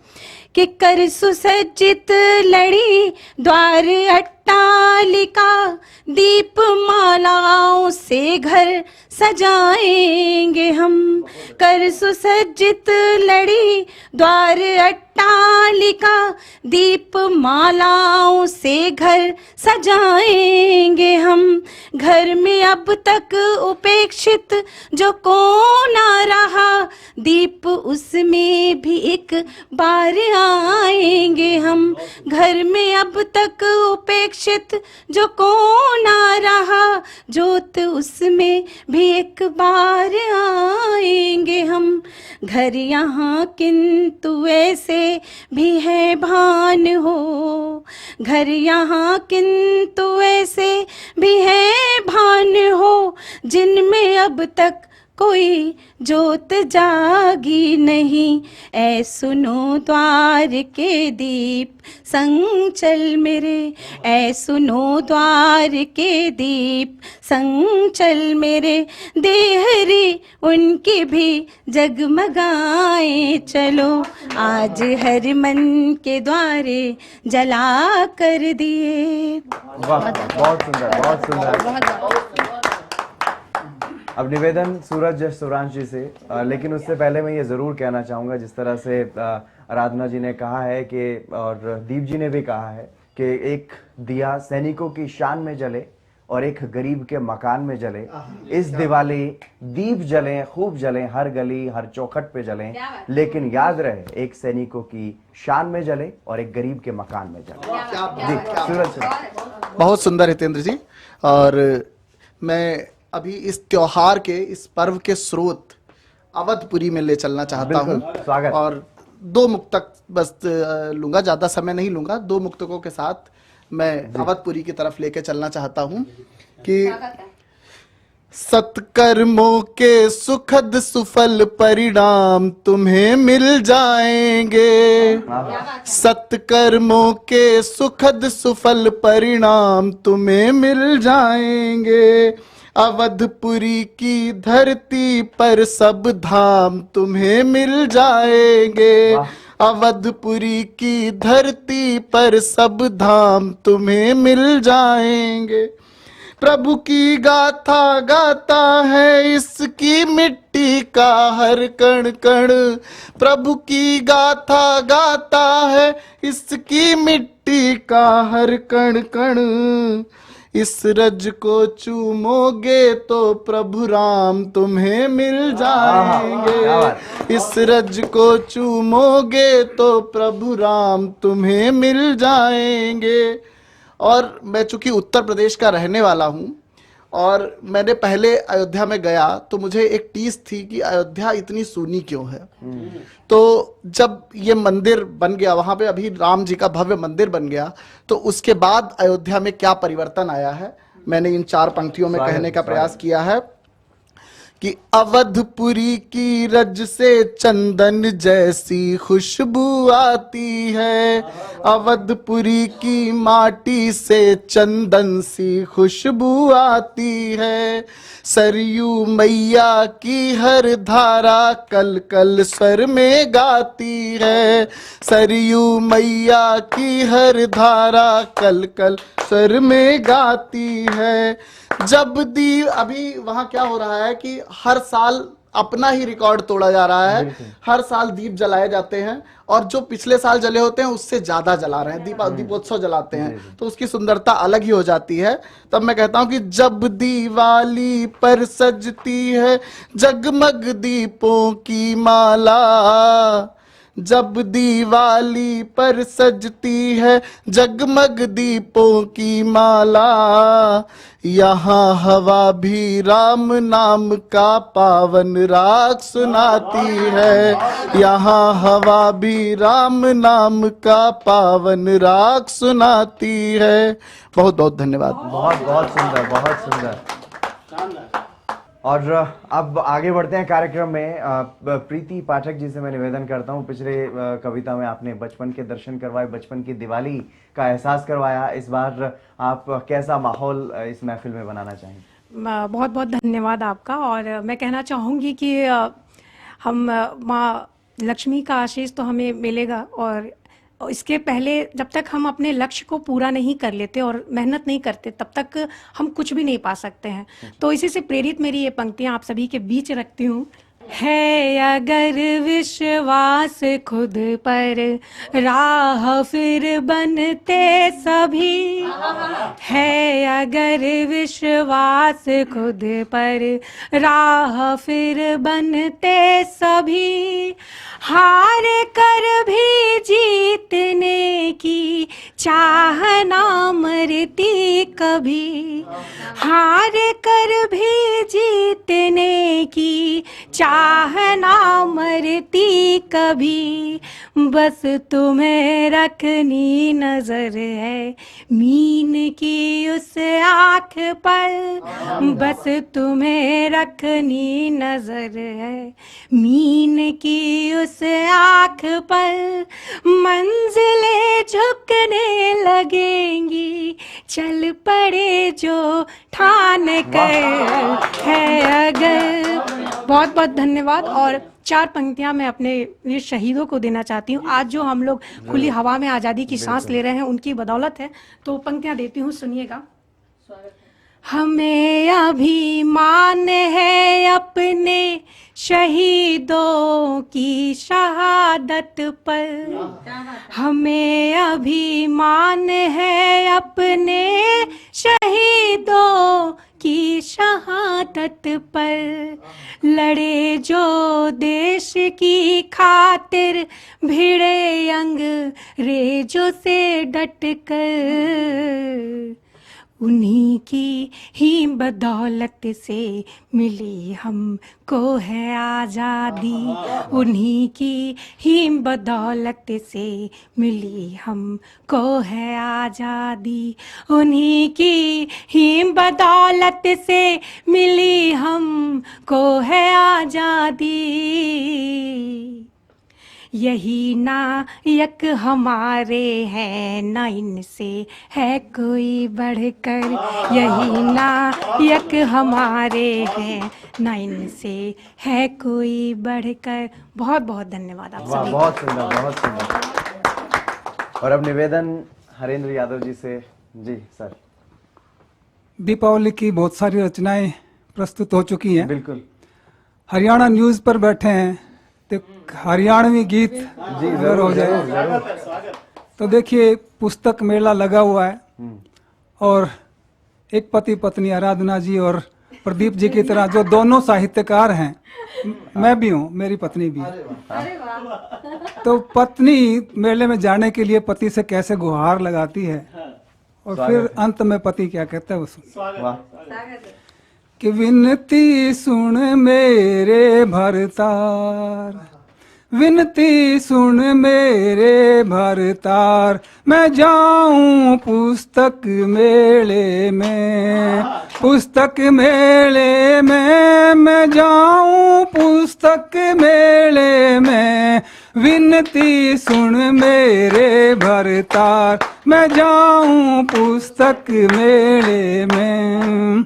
कि कर सुसज्जित लड़ी द्वार अट्टालिका, दीप मालाओं से घर सजाएंगे हम। कर सुसज्जित लड़ी द्वार अट्टालिका, दीप मालाओं से घर सजाएंगे हम। घर में अब तक उपेक्षित जो कोना रहा, दीप उसमें भी एक बार आएंगे हम। घर में अब तक उपेक्षित जो कोना रहा, ज्योत उसमें भी एक बार आएंगे हम। घर यहाँ किंतु ऐसे भी है भान हो, घर यहाँ किंतु ऐसे भी है भान हो, जिनमें अब तक कोई ज्योत जागी नहीं। ऐ सुनो द्वार के दीप संग चल मेरे, ऐ सुनो द्वार के दीप संग चल मेरे, देहरी उनकी भी जगमगाए चलो। आज हर मन के द्वारे जला कर दिए। वाह, बहुत सुंदर, बहुत सुंदर। अब निवेदन सूरज सुरांश जी से, लेकिन उससे पहले मैं ये ज़रूर कहना चाहूँगा, जिस तरह से आराधना जी ने कहा है कि, और दीप जी ने भी कहा है कि एक दिया सैनिकों की शान में जले और एक गरीब के मकान में जले। इस दिवाली दीप जलें, खूब जलें, हर गली हर चौखट पे जलें, लेकिन याद रहे एक सैनिकों की शान में जले और एक गरीब के मकान में जले। जी, सूरज सर। बहुत सुंदर हितेंद्र जी। और मैं अभी इस त्योहार के, इस पर्व के स्रोत अवधपुरी में ले चलना चाहता हूँ। बिल्कुल, स्वागत। और 2 मुक्तक बस लूंगा, ज्यादा समय नहीं लूंगा। 2 मुक्तकों के साथ मैं अवधपुरी की तरफ लेके चलना चाहता हूँ कि सत्कर्मों के सुखद सुफल परिणाम तुम्हें मिल जाएंगे। सत्कर्मों के सुखद सुफल परिणाम तुम्हें मिल जाएंगे। अवधपुरी की धरती पर सब धाम तुम्हें मिल जाएंगे। अवधपुरी की धरती पर सब धाम तुम्हें मिल जाएंगे। प्रभु की गाथा गाता है इसकी मिट्टी का हर कण कण। प्रभु की गाथा गाता है इसकी मिट्टी का हर कण कण। इस रज को चूमोगे तो प्रभु राम तुम्हें मिल जाएंगे। इस रज को चूमोगे तो प्रभु राम तुम्हें मिल जाएंगे। और मैं चूंकि उत्तर प्रदेश का रहने वाला हूँ और मैंने पहले अयोध्या में गया तो मुझे एक टीस थी कि अयोध्या इतनी सूनी क्यों है। तो जब ये मंदिर बन गया, वहां पे अभी राम जी का भव्य मंदिर बन गया, तो उसके बाद अयोध्या में क्या परिवर्तन आया है, मैंने इन 4 पंक्तियों में कहने का प्रयास किया है कि अवधपुरी की रज से चंदन जैसी खुशबू आती है। अवधपुरी की माटी से चंदन सी खुशबू आती है। सरयू मैया की हर धारा कल कल स्वर में गाती है। सरयू मैया की हर धारा कल कल स्वर में गाती है। जब दीप, अभी वहां क्या हो रहा है कि हर साल अपना ही रिकॉर्ड तोड़ा जा रहा है। हर साल दीप जलाए जाते हैं और जो पिछले साल जले होते हैं उससे ज्यादा जला रहे हैं। दीपोत्सव जलाते हैं तो उसकी सुंदरता अलग ही हो जाती है। तब मैं कहता हूं कि जब दिवाली पर सजती है जगमग दीपों की माला। जब दिवाली पर सजती है जगमग दीपों की माला। यहाँ हवा भी राम नाम का पावन राग सुनाती है। यहाँ हवा भी राम नाम का पावन राग सुनाती है। बहुत बहुत धन्यवाद। बहुत बहुत सुंदर, बहुत सुंदर। और अब आगे बढ़ते हैं कार्यक्रम में। प्रीति पाठक जी से मैं निवेदन करता हूं, पिछले कविता में आपने बचपन के दर्शन करवाए, बचपन की दिवाली का एहसास करवाया। इस बार आप कैसा माहौल इस महफिल में बनाना चाहेंगे? बहुत बहुत धन्यवाद आपका। और मैं कहना चाहूँगी कि हम माँ लक्ष्मी का आशीष तो हमें मिलेगा, और इसके पहले जब तक हम अपने लक्ष्य को पूरा नहीं कर लेते और मेहनत नहीं करते तब तक हम कुछ भी नहीं पा सकते हैं। तो इसी से प्रेरित मेरी ये पंक्तियाँ आप सभी के बीच रखती हूँ। है अगर विश्वास खुद पर राह फिर बनते सभी। है अगर विश्वास खुद पर राह फिर बनते सभी। हार कर भी जीतने की चाह ना मरती कभी। हार कर भी जीतने की चाह ना मरती कभी। बस तुम्हें रखनी नजर है मीन की उस आँख पर। बस तुम्हें रखनी नजर है मीन की उस आँख पर। मंजिलें झुकने लगेंगी चल पड़े जो ठान कर। है अगर। बहुत बहुत धन्यवाद। और 4 पंक्तियां मैं अपने वीर शहीदों को देना चाहती हूँ। आज जो हम लोग खुली हवा में आज़ादी की सांस ले रहे हैं उनकी बदौलत है। तो पंक्तियां देती हूँ, सुनिएगा। हमें अभिमान है अपने शहीदों की शहादत पर। हमें अभिमान है अपने शहीद शहीदों की शहादत पर, लड़े जो देश की खातिर, भिड़े अंग्रेजों से डट कर। उन्हीं की ही बदौलत से मिली हमको है आज़ादी, उन्हीं की ही बदौलत से मिली हमको है आज़ादी, उन्हीं की ही बदौलत से मिली हमको है आज़ादी। यही नायक हमारे हैं, ना इनसे है कोई बढ़कर, यही नायक हमारे हैं, ना इनसे है कोई बढ़कर। बहुत बहुत धन्यवाद आप वाह, सभी। बहुत सुंदर, बहुत सुंदर। और अब निवेदन हरेंद्र यादव जी से। जी सर। दीपावली की बहुत सारी रचनाएं प्रस्तुत हो चुकी हैं। बिल्कुल हरियाणा न्यूज़ पर बैठे हैं तो हरियाणवी गीत जी, अगर हो जाए जरूर। तो देखिए, पुस्तक मेला लगा हुआ है और एक पति पत्नी आराधना जी और प्रदीप जी की तरह जो दोनों साहित्यकार हैं, मैं भी हूँ, मेरी पत्नी भी है। तो पत्नी मेले में जाने के लिए पति से कैसे गुहार लगाती है और फिर अंत में पति क्या कहता है वो सुन। वाह, कि विनती सुन मेरे भरतार, विनती सुन मेरे भरतार, मैं जाऊं पुस्तक मेले में, पुस्तक मेले में मैं जाऊं पुस्तक मेले में, विनती सुन मेरे भरतार, मैं जाऊं पुस्तक मेले में।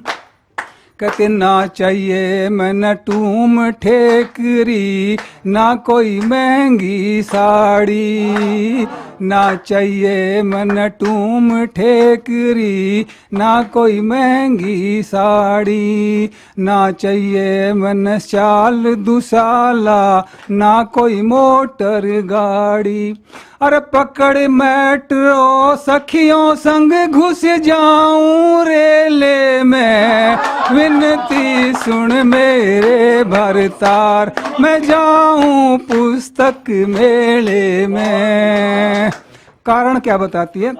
कहते ना चाहिए मैं टूम ठेकरी, ना कोई महंगी साड़ी, ना चाहिए मन टूम ठेकरी, ना कोई महंगी साड़ी, ना चाहिए मन शाल दुसाला, ना कोई मोटर गाड़ी। अरे पकड़ मेट्रो सखियों संग घुस जाऊं रेले में, विनती सुन मेरे भरतार, मैं जाऊं पुस्तक मेले में। कारण क्या बताती है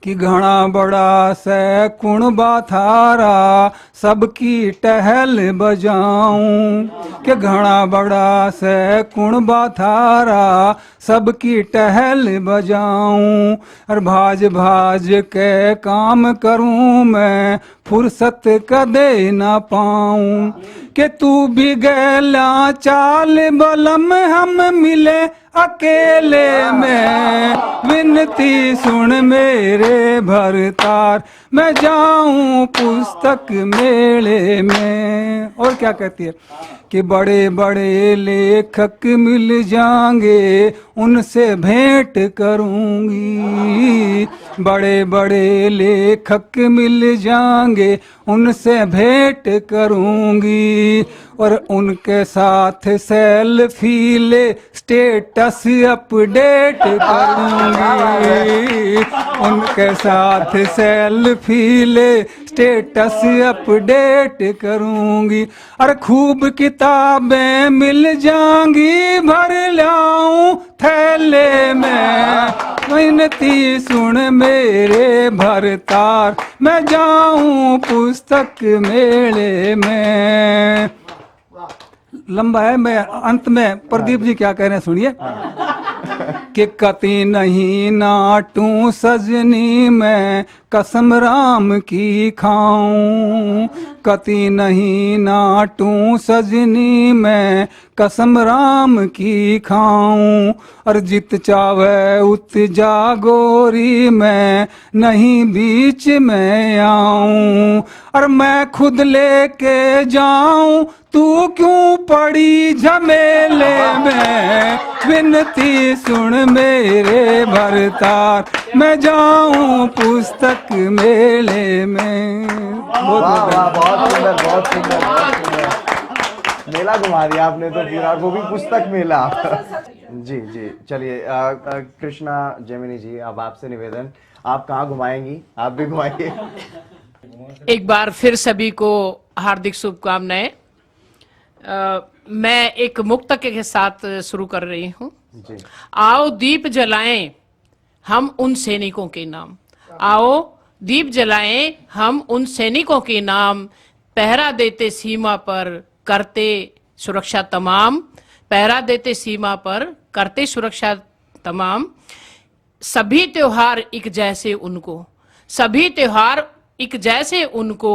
कि घना बड़ा से कुणबा थारा, सबकी टहल बजाऊं, कि घना बड़ा से कुणबा थारा, सबकी टहल बजाऊं। और भाज भाज के काम करूं मैं, फुर्सत कदे ना पाऊं। कि तू भी गैला चाल बलम, हम मिले अकेले में, विनती सुन मेरे भरतार, मैं जाऊं पुस्तक मेले में। और क्या कहती है कि बड़े बड़े लेखक मिल जाएंगे, उनसे भेंट करूंगी, बड़े बड़े लेखक मिल जाएंगे, उनसे भेंट करूंगी। और उनके साथ सेल्फी ले स्टेटस अपडेट करूंगी, उनके साथ सेल्फी ले स्टेटस अपडेट करूंगी। अरे खूब किताबें मिल जाएंगी, भर लाऊं थैले में, विनती सुन मेरे भरतार, मैं जाऊं पुस्तक मेले में। लंबा है, मैं अंत में प्रदीप जी क्या कह रहे हैं सुनिए। कि कति नहीं नाटूं सजनी मैं, कसम राम की खाऊं, कति नहीं नाटूं सजनी मैं, कसम राम की खाऊं। और जित चावे उत जागोरी मैं, नहीं बीच में आऊं। और मैं खुद लेके जाऊं, तू क्यों पड़ी झमेले में, विनती सुन मेरे भरतार, मैं जाऊं पुस्तक मेले में। वाह वाह, बहुत सुंदर, बहुत सुंदर, बहुत सुंदर। मेला घुमा दिया आपने तो पूरा, वो भी पुस्तक मेला। जी जी, चलिए कृष्णा जेमिनी जी, अब आपसे निवेदन, आप कहाँ घुमाएंगी, आप भी घुमाइए। एक बार फिर सभी को हार्दिक शुभकामनाएं। मैं एक मुक्तक के साथ शुरू कर रही हूँ। आओ दीप जलाएं हम उन सैनिकों के नाम, आओ दीप जलाएं हम उन सैनिकों के नाम, पहरा देते सीमा पर करते सुरक्षा तमाम, पहरा देते सीमा पर करते सुरक्षा तमाम। सभी त्योहार एक जैसे उनको, सभी त्योहार एक जैसे उनको,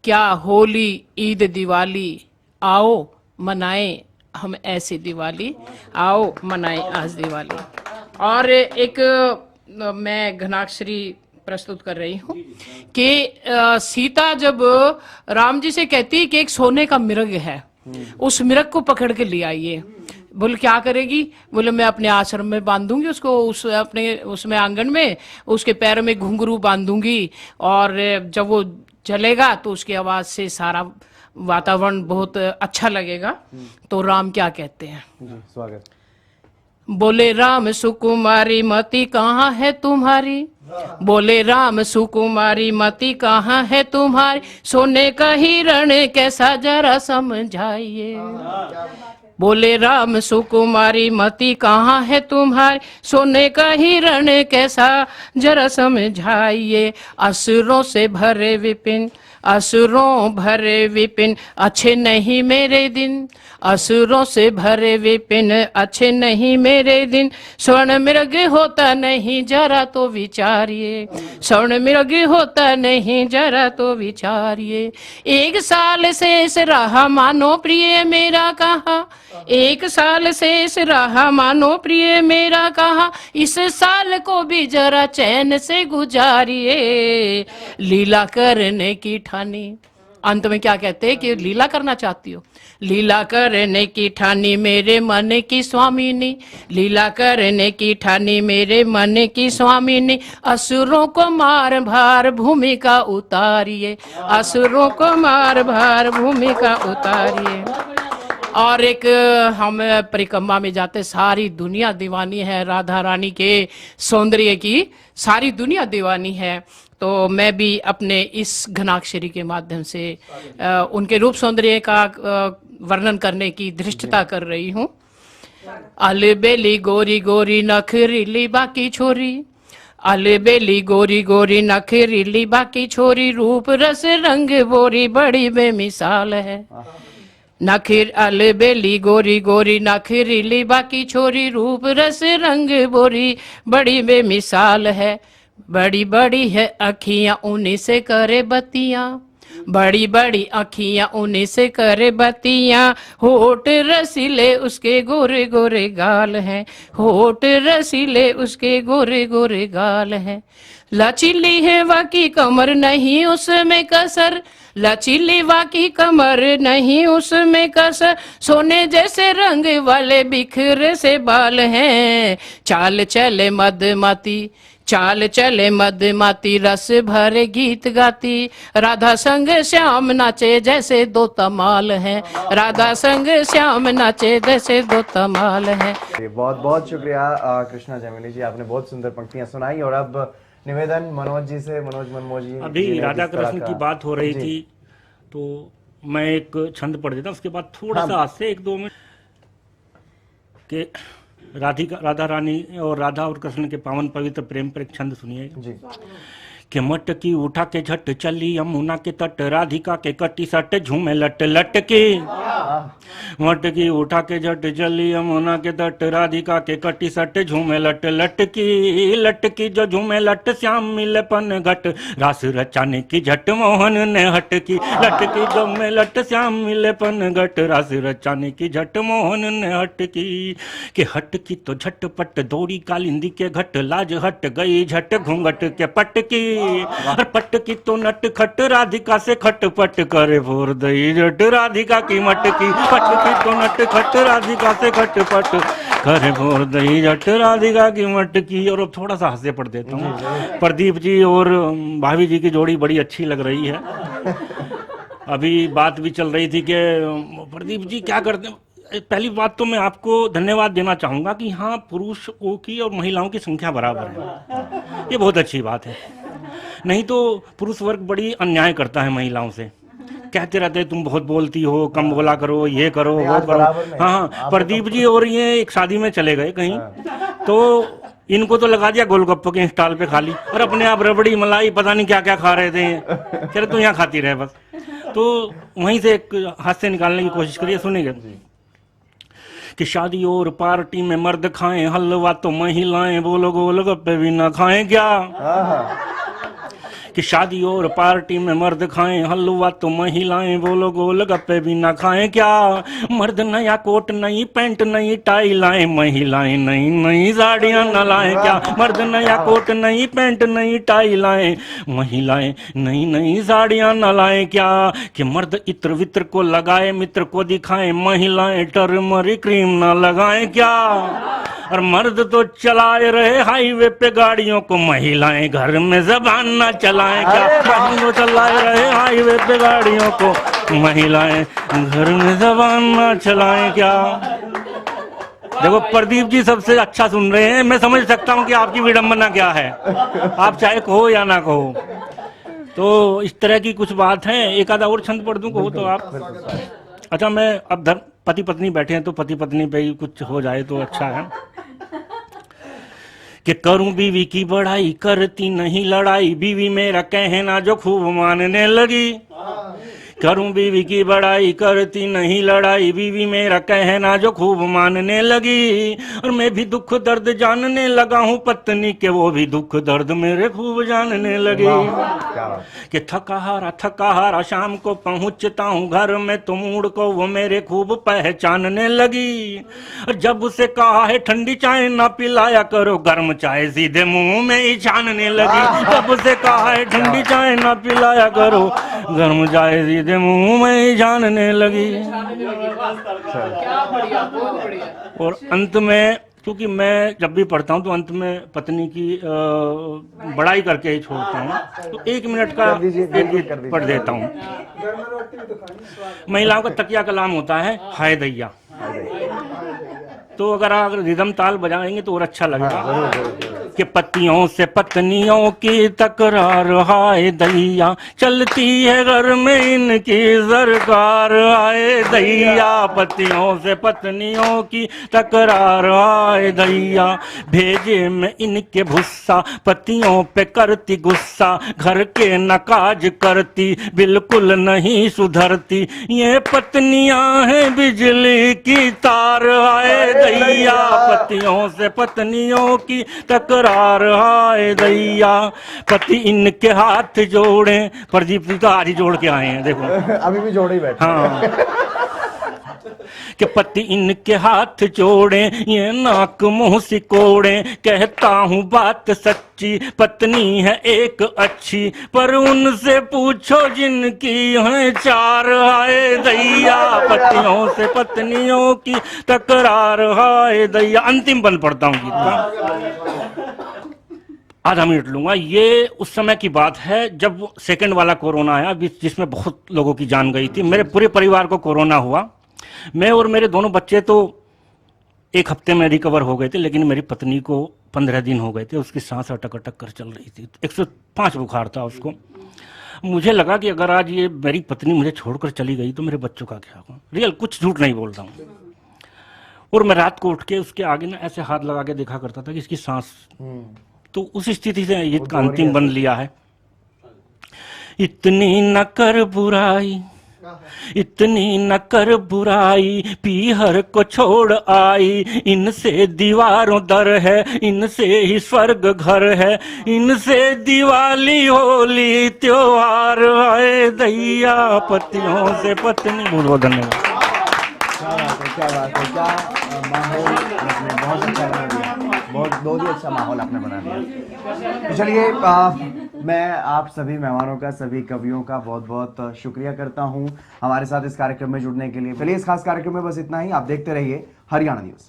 क्या होली ईद दिवाली, आओ मनाएं हम ऐसी दिवाली, आओ मनाएं आज दिवाली। और एक मैं घनाक्षरी प्रस्तुत कर रही हूँ कि सीता जब राम जी से कहती है कि एक सोने का मिर्ग है, उस मिर्ग को पकड़ के ले आइए। बोले क्या करेगी? बोले मैं अपने आश्रम में बांधूंगी उसको, उस अपने उसमें आंगन में उसके पैरों में घुंघरू बांधूंगी, और जब वो चलेगा तो उसकी आवाज से सारा वातावरण बहुत अच्छा लगेगा। तो राम क्या कहते हैं? स्वागत। बोले राम सुकुमारी मति कहाँ है तुम्हारी, बोले राम सुकुमारी मति कहाँ है तुम्हारी, सोने का हिरण कैसा जरा समझाइए। बोले राम सुकुमारी मति कहाँ है तुम्हारी, सोने का हिरण कैसा जरा समझाइए। असुरों से भरे विपिन, असुरों भरे विपिन, अच्छे नहीं मेरे दिन, असुरों से भरे विपिन, अच्छे नहीं मेरे दिन। स्वर्ण मृग होता नहीं जरा तो विचारिए, स्वर्ण मृग होता नहीं जरा तो विचारिए। एक साल शेष रहा मानो प्रिय मेरा कहा, एक साल शेष रहा मानो प्रिय मेरा कहा, इस साल को भी जरा चैन से गुजारिए। लीला करने की ठानी, अंत में क्या कहते हैं कि लीला करना चाहती हो, लीला करने की ठानी मेरे मन की स्वामिनी, लीला करने की ठानी मेरे मन की स्वामिनी। असुरों को मार भार भूमिका उतारिए, असुरों को मार भार भूमिका उतारिए। और एक हम परिक्रमा में जाते, सारी दुनिया दीवानी है राधा रानी के सौंदर्य की, सारी दुनिया दीवानी है। तो मैं भी अपने इस घनाक्षरी के माध्यम से उनके रूप सौंदर्य का वर्णन करने की धृष्टता कर रही हूँ। अलबेली गोरी गोरी नखरीली बाकी छोरी, अलबेली गोरी गोरी नखरीली बाकी छोरी, रूप रस रंग बोरी बड़ी बेमिसाल है। नखिर अलबेली गोरी गोरी नखरीली बाकी छोरी, रूप रस रंग बोरी बड़ी बेमिसाल है। बड़ी बड़ी है अखियां उन्हीं से करे बत्तियां, बड़ी बड़ी अखियां उन्हीं से करे बत्तियां, होठ रसीले उसके गोरे गोरे गाल हैं, होठ रसीले उसके गोरे गोरे गाल हैं। लचीली है वाकी कमर नहीं उसमें कसर, लचीली वाकी कमर नहीं उसमें कसर, सोने जैसे रंग वाले बिखरे से बाल हैं। चाल चले मदमाती, चाल चले मदमाती, रस भरे गीत गाती, राधा संग श्याम नाचे जैसे दो तमाल हैं, राधा संग श्याम नाचे जैसे दो तमाल हैं। बहुत बहुत शुक्रिया कृष्णा जैमिनी जी, आपने बहुत सुंदर पंक्तियां सुनाई। और अब निवेदन मनोज जी से, मनोज मनमोह जी। अभी राधा कृष्ण की बात हो रही थी तो मैं एक छंद पढ़ देता, उसके बाद थोड़ा सा आज से 1-2 मिनट के राधा रानी और राधा और कृष्ण के पावन पवित्र प्रेम पर एक छंद सुनिएगा। कि मटकी उठा के झट चली यमुना के तट, राधिका के कटी सट झूमे लट लट के। मटकी उठा के झट चली यमुना के तट, राधिका के कटी सट झूमे लट लट की। लटकी जो झूमे लट श्याम मिले पन घट, रास रचाने की झट मोहन ने हट की। लटकी जो में लट श्याम मिले पन घट, रास रचाने की झट मोहन ने हट की। कि हट की तो झटपट दौड़ी कालिंदी के घट, लाज हट गई झट घूंघट के पट की। पट की तो नट खट, राधिका से खटपट करे फोर दई झट, राधिका की मटकी। पट की तो नट खट, राधिका से खटपट करे फोर दई झट, राधिका की मटकी। और अब थोड़ा सा हंसे पड़ देता हूँ। प्रदीप जी और भाभी जी की जोड़ी बड़ी अच्छी लग रही है। अभी बात भी चल रही थी कि प्रदीप जी क्या करते हैं। पहली बात तो मैं आपको धन्यवाद देना चाहूँगा कि हाँ, पुरुषों की और महिलाओं की संख्या बराबर है, ये बहुत अच्छी बात है। नहीं तो पुरुष वर्ग बड़ी अन्याय करता है महिलाओं से, कहते रहते तुम बहुत बोलती हो, कम बोला करो, ये करो नहीं, वो आज करो। बराबर में। हाँ हाँ, प्रदीप जी और ये एक शादी में चले गए कहीं, तो इनको तो लगा दिया गोलगप्पों के स्टॉल पे खाली, और अपने आप रबड़ी मलाई पता नहीं क्या क्या खा रहे थे। चलो तू यहाँ खाती रहे बस। तो वहीं से एक हाथ से निकालने की कोशिश करिए, सुनिएगा कि शादी और पार्टी में मर्द खाएं हलवा तो महिलाएं बोलो गोलगप्पे भी ना खाएं क्या। कि शादी और पार्टी में मर्द खाएं हलवा तो महिलाएं बोलो गोलगप्पे भी ना खाएं क्या। मर्द नया कोट नई पैंट नई टाई लाएं, महिलाएं नई नई साड़ियां न लाएं क्या। मर्द नया कोट नई पैंट नई टाई लाएं, महिलाएं नई नई साड़ियां न लाएं क्या। कि मर्द इत्र वित्र को लगाए मित्र को दिखाएं, महिलाएं टर्मरिक क्रीम न लगाएं क्या। और मर्द तो चलाए रहे हाईवे पे गाड़ियों को, महिलाएं घर में जबान ना चलाएं क्या। मर्द तो चलाए रहे हाईवे पे गाड़ियों को, महिलाएं घर में जबान ना चलाएं क्या। देखो प्रदीप जी सबसे अच्छा सुन रहे हैं, मैं समझ सकता हूँ कि आपकी विडंबना क्या है, आप चाहे कहो या ना कहो। तो इस तरह की कुछ बात है। एक आधा और छंद पढ़ दूं कहो तो आप। अच्छा, मैं अब पति पत्नी बैठे हैं तो पति पत्नी पे ही कुछ हो जाए तो अच्छा है। कि करूं बीवी की बड़ाई करती नहीं लड़ाई, बीवी मेरा कहना जो खूब मानने लगी। करूं बीवी की बड़ाई करती नहीं लड़ाई, बीवी मेरा कहना जो खूब मानने लगी। और मैं भी दुख दर्द जानने लगा हूं पत्नी के, वो भी दुख दर्द मेरे खूब जानने लगी। कि थका हारा शाम को पहुंचता हूं घर में तो मूड को वो मेरे खूब पहचानने लगी। और जब उसे कहा है ठंडी चाय ना पिलाया करो, गर्म चाय सीधे मुंह में ही छानने लगी। जब उसे कहा है ठंडी चाय ना पिलाया करो, गर्म चाय सीधे मुंह में ही जानने लगी। और अंत में, क्योंकि मैं जब भी पढ़ता हूँ तो अंत में पत्नी की बड़ाई करके ही छोड़ता हूँ, तो 1 मिनट का एक पढ़ देता हूँ। महिलाओं का तकिया कलाम होता है हाय दैया। तो अगर आप रिदम ताल बजाएंगे तो और अच्छा लगेगा। कि पतियों से पत्नियों की तकरार हाय दैया, चलती है घर में इनकी सरकार हाय दैया। पतियों से पत्नियों की तकरार हाय दैया, भेजे में इनके भुस्सा, पतियों पे करती गुस्सा, घर के नकाज करती बिल्कुल नहीं सुधरती। ये पत्नियां हैं बिजली की तार हाय दैया, पतियों से पत्नियों की तकरार हाय दैया। पति इनके हाथ जोड़े, प्रदीप जी तो आज ही जोड़ के आए हैं देखो, अभी भी जोड़े ही बैठे। हाँ। कि पति इनके हाथ जोड़े, ये नाक मुंह सिकोड़े, कहता हूँ बात सच्ची, पत्नी है एक अच्छी, पर उनसे पूछो जिनकी है 4 हाय दैया। पतियों से पत्नियों की तकरार हाय दैया। अंतिम बंद पढ़ता हूँ गीत का, आधा मिनट लूंगा। ये उस समय की बात है जब सेकंड वाला कोरोना आया, जिसमें बहुत लोगों की जान गई थी। मेरे पूरे परिवार को कोरोना हुआ। मैं और मेरे दोनों बच्चे तो 1 हफ्ते में रिकवर हो गए थे, लेकिन मेरी पत्नी को 15 दिन हो गए थे। उसकी सांस अटक अटक कर चल रही थी, 105 बुखार था उसको। मुझे लगा कि अगर आज ये मेरी पत्नी मुझे छोड़कर चली गई तो मेरे बच्चों का क्या होगा। रियल, कुछ झूठ नहीं बोल रहा हूँ। और मैं रात को उठ के उसके आगे ना ऐसे हाथ लगा के देखा करता था कि इसकी सांस। तो उस स्थिति से गीत का अंतिम बंद लिया है। इतनी न कर बुराई, इतनी न कर बुराई, पीहर को छोड़ आई, इनसे दीवारों दर है, इनसे ही स्वर्ग घर है, इनसे दिवाली होली त्योहार आए दैया। पतियों से पत्नी। बहुत बहुत धन्यवाद। क्या बात है, क्या माहौल आपने बहुत अच्छा बना दिया, बहुत ही अच्छा माहौल आपने बना दिया। तो चलिए, मैं आप सभी मेहमानों का, सभी कवियों का बहुत बहुत शुक्रिया करता हूं हमारे साथ इस कार्यक्रम में जुड़ने के लिए। चलिए, इस खास कार्यक्रम में बस इतना ही। आप देखते रहिए हरियाणा न्यूज़।